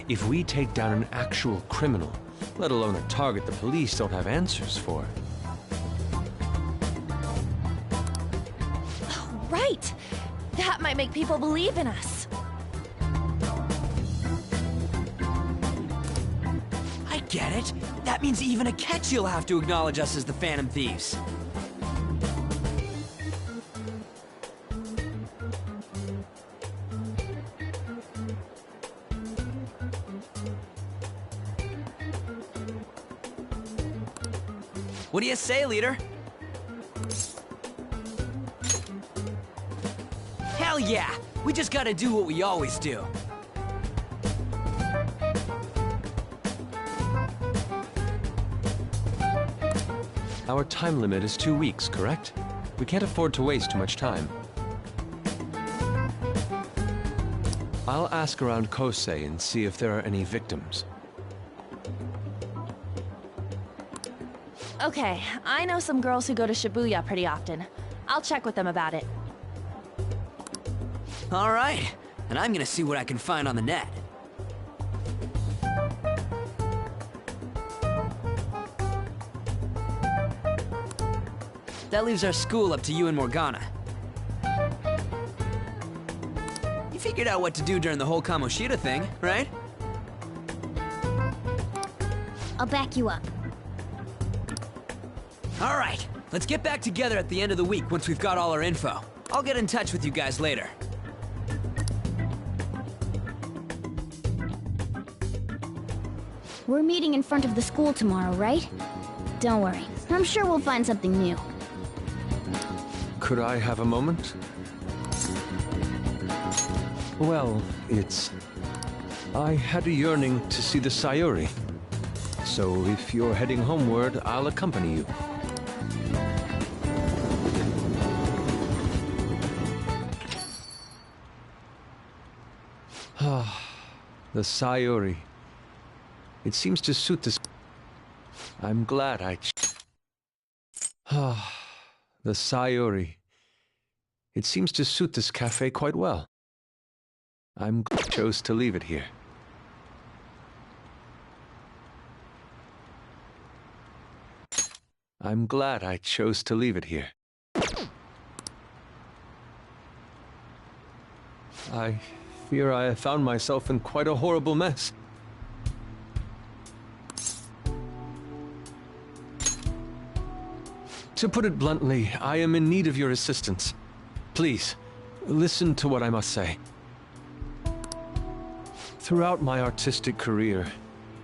if we take down an actual criminal, let alone a target the police don't have answers for. Right! That might make people believe in us. I get it. That means even Akechi will have to acknowledge us as the Phantom Thieves. What do you say, leader? Hell yeah! We just gotta do what we always do. Our time limit is 2 weeks, correct? We can't afford to waste too much time. I'll ask around Kosei and see if there are any victims. Okay, I know some girls who go to Shibuya pretty often. I'll check with them about it. All right, and I'm gonna see what I can find on the net. That leaves our school up to you and Morgana. You figured out what to do during the whole Kamoshida thing, right? I'll back you up. All right, let's get back together at the end of the week once we've got all our info. I'll get in touch with you guys later. We're meeting in front of the school tomorrow, right? Don't worry. I'm sure we'll find something new. Could I have a moment? Well, I had a yearning to see the Sayuri. So if you're heading homeward, I'll accompany you. The Sayuri. It seems to suit this. I'm glad I the Sayuri. It seems to suit this cafe quite well. I'm chose to leave it here. I'm glad I chose to leave it here. I fear I have found myself in quite a horrible mess. To put it bluntly, I am in need of your assistance. Please, listen to what I must say. Throughout my artistic career,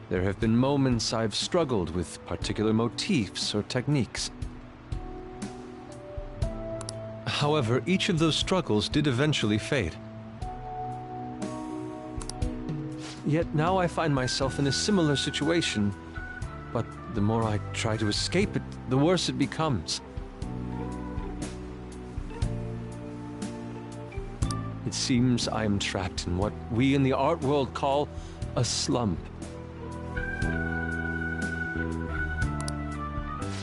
there have been moments I've struggled with particular motifs or techniques. However, each of those struggles did eventually fade. Yet now I find myself in a similar situation, but the more I try to escape it, the worse it becomes. It seems I am trapped in what we in the art world call a slump.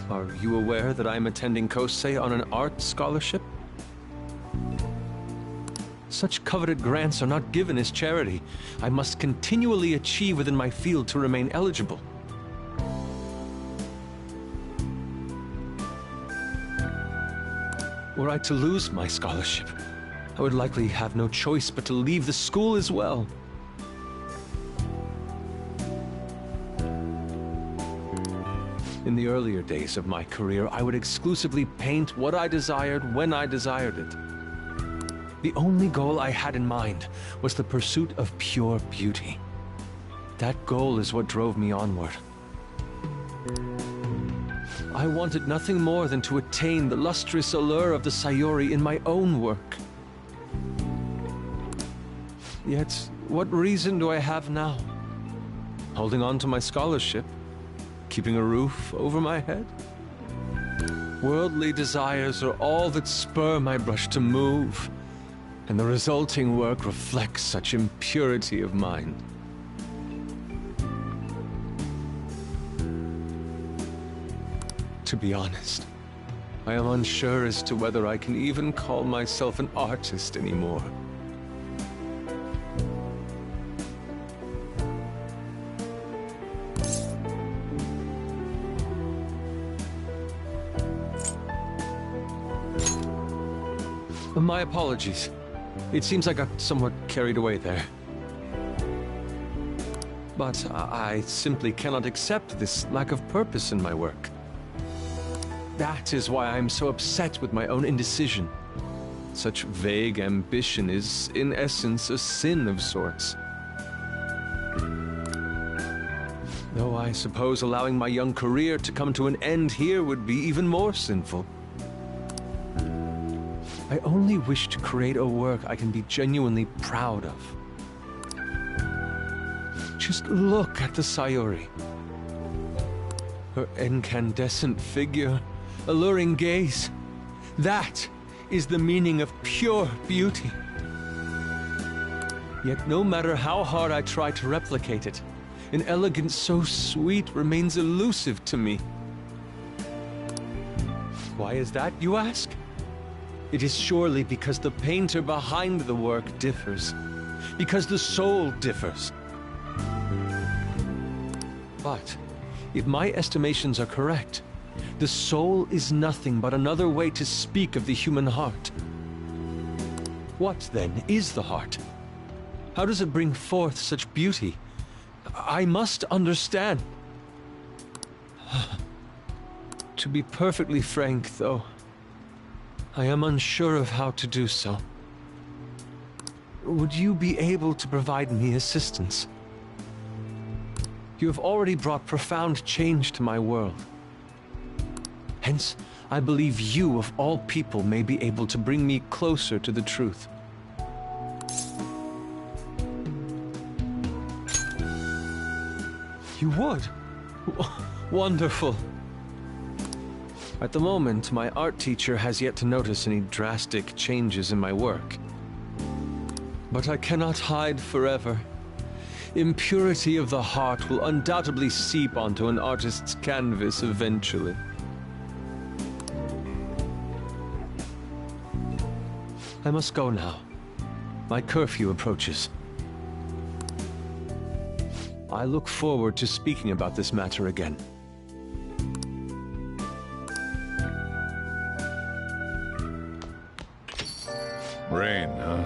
Are you aware that I am attending Kosei on an art scholarship? Such coveted grants are not given as charity. I must continually achieve within my field to remain eligible. Were I to lose my scholarship, I would likely have no choice but to leave the school as well. In the earlier days of my career, I would exclusively paint what I desired when I desired it. The only goal I had in mind was the pursuit of pure beauty. That goal is what drove me onward. I wanted nothing more than to attain the lustrous allure of the Sayuri in my own work. Yet, what reason do I have now? Holding on to my scholarship? Keeping a roof over my head? Worldly desires are all that spur my brush to move, and the resulting work reflects such impurity of mind. To be honest, I am unsure as to whether I can even call myself an artist anymore. My apologies. It seems I got somewhat carried away there. But I simply cannot accept this lack of purpose in my work. That is why I am so upset with my own indecision. Such vague ambition is, in essence, a sin of sorts. Though I suppose allowing my young career to come to an end here would be even more sinful. I only wish to create a work I can be genuinely proud of. Just look at the Sayuri. Her incandescent figure, alluring gaze. That is the meaning of pure beauty. Yet no matter how hard I try to replicate it, an elegance so sweet remains elusive to me. Why is that, you ask? It is surely because the painter behind the work differs, because the soul differs. But if my estimations are correct, the soul is nothing but another way to speak of the human heart. What, then, is the heart? How does it bring forth such beauty? I must understand. To be perfectly frank, though, I am unsure of how to do so. Would you be able to provide me assistance? You have already brought profound change to my world. Hence, I believe you, of all people, may be able to bring me closer to the truth. You would? Wonderful. At the moment, my art teacher has yet to notice any drastic changes in my work. But I cannot hide forever. Impurity of the heart will undoubtedly seep onto an artist's canvas eventually. I must go now. My curfew approaches. I look forward to speaking about this matter again. Rain, huh?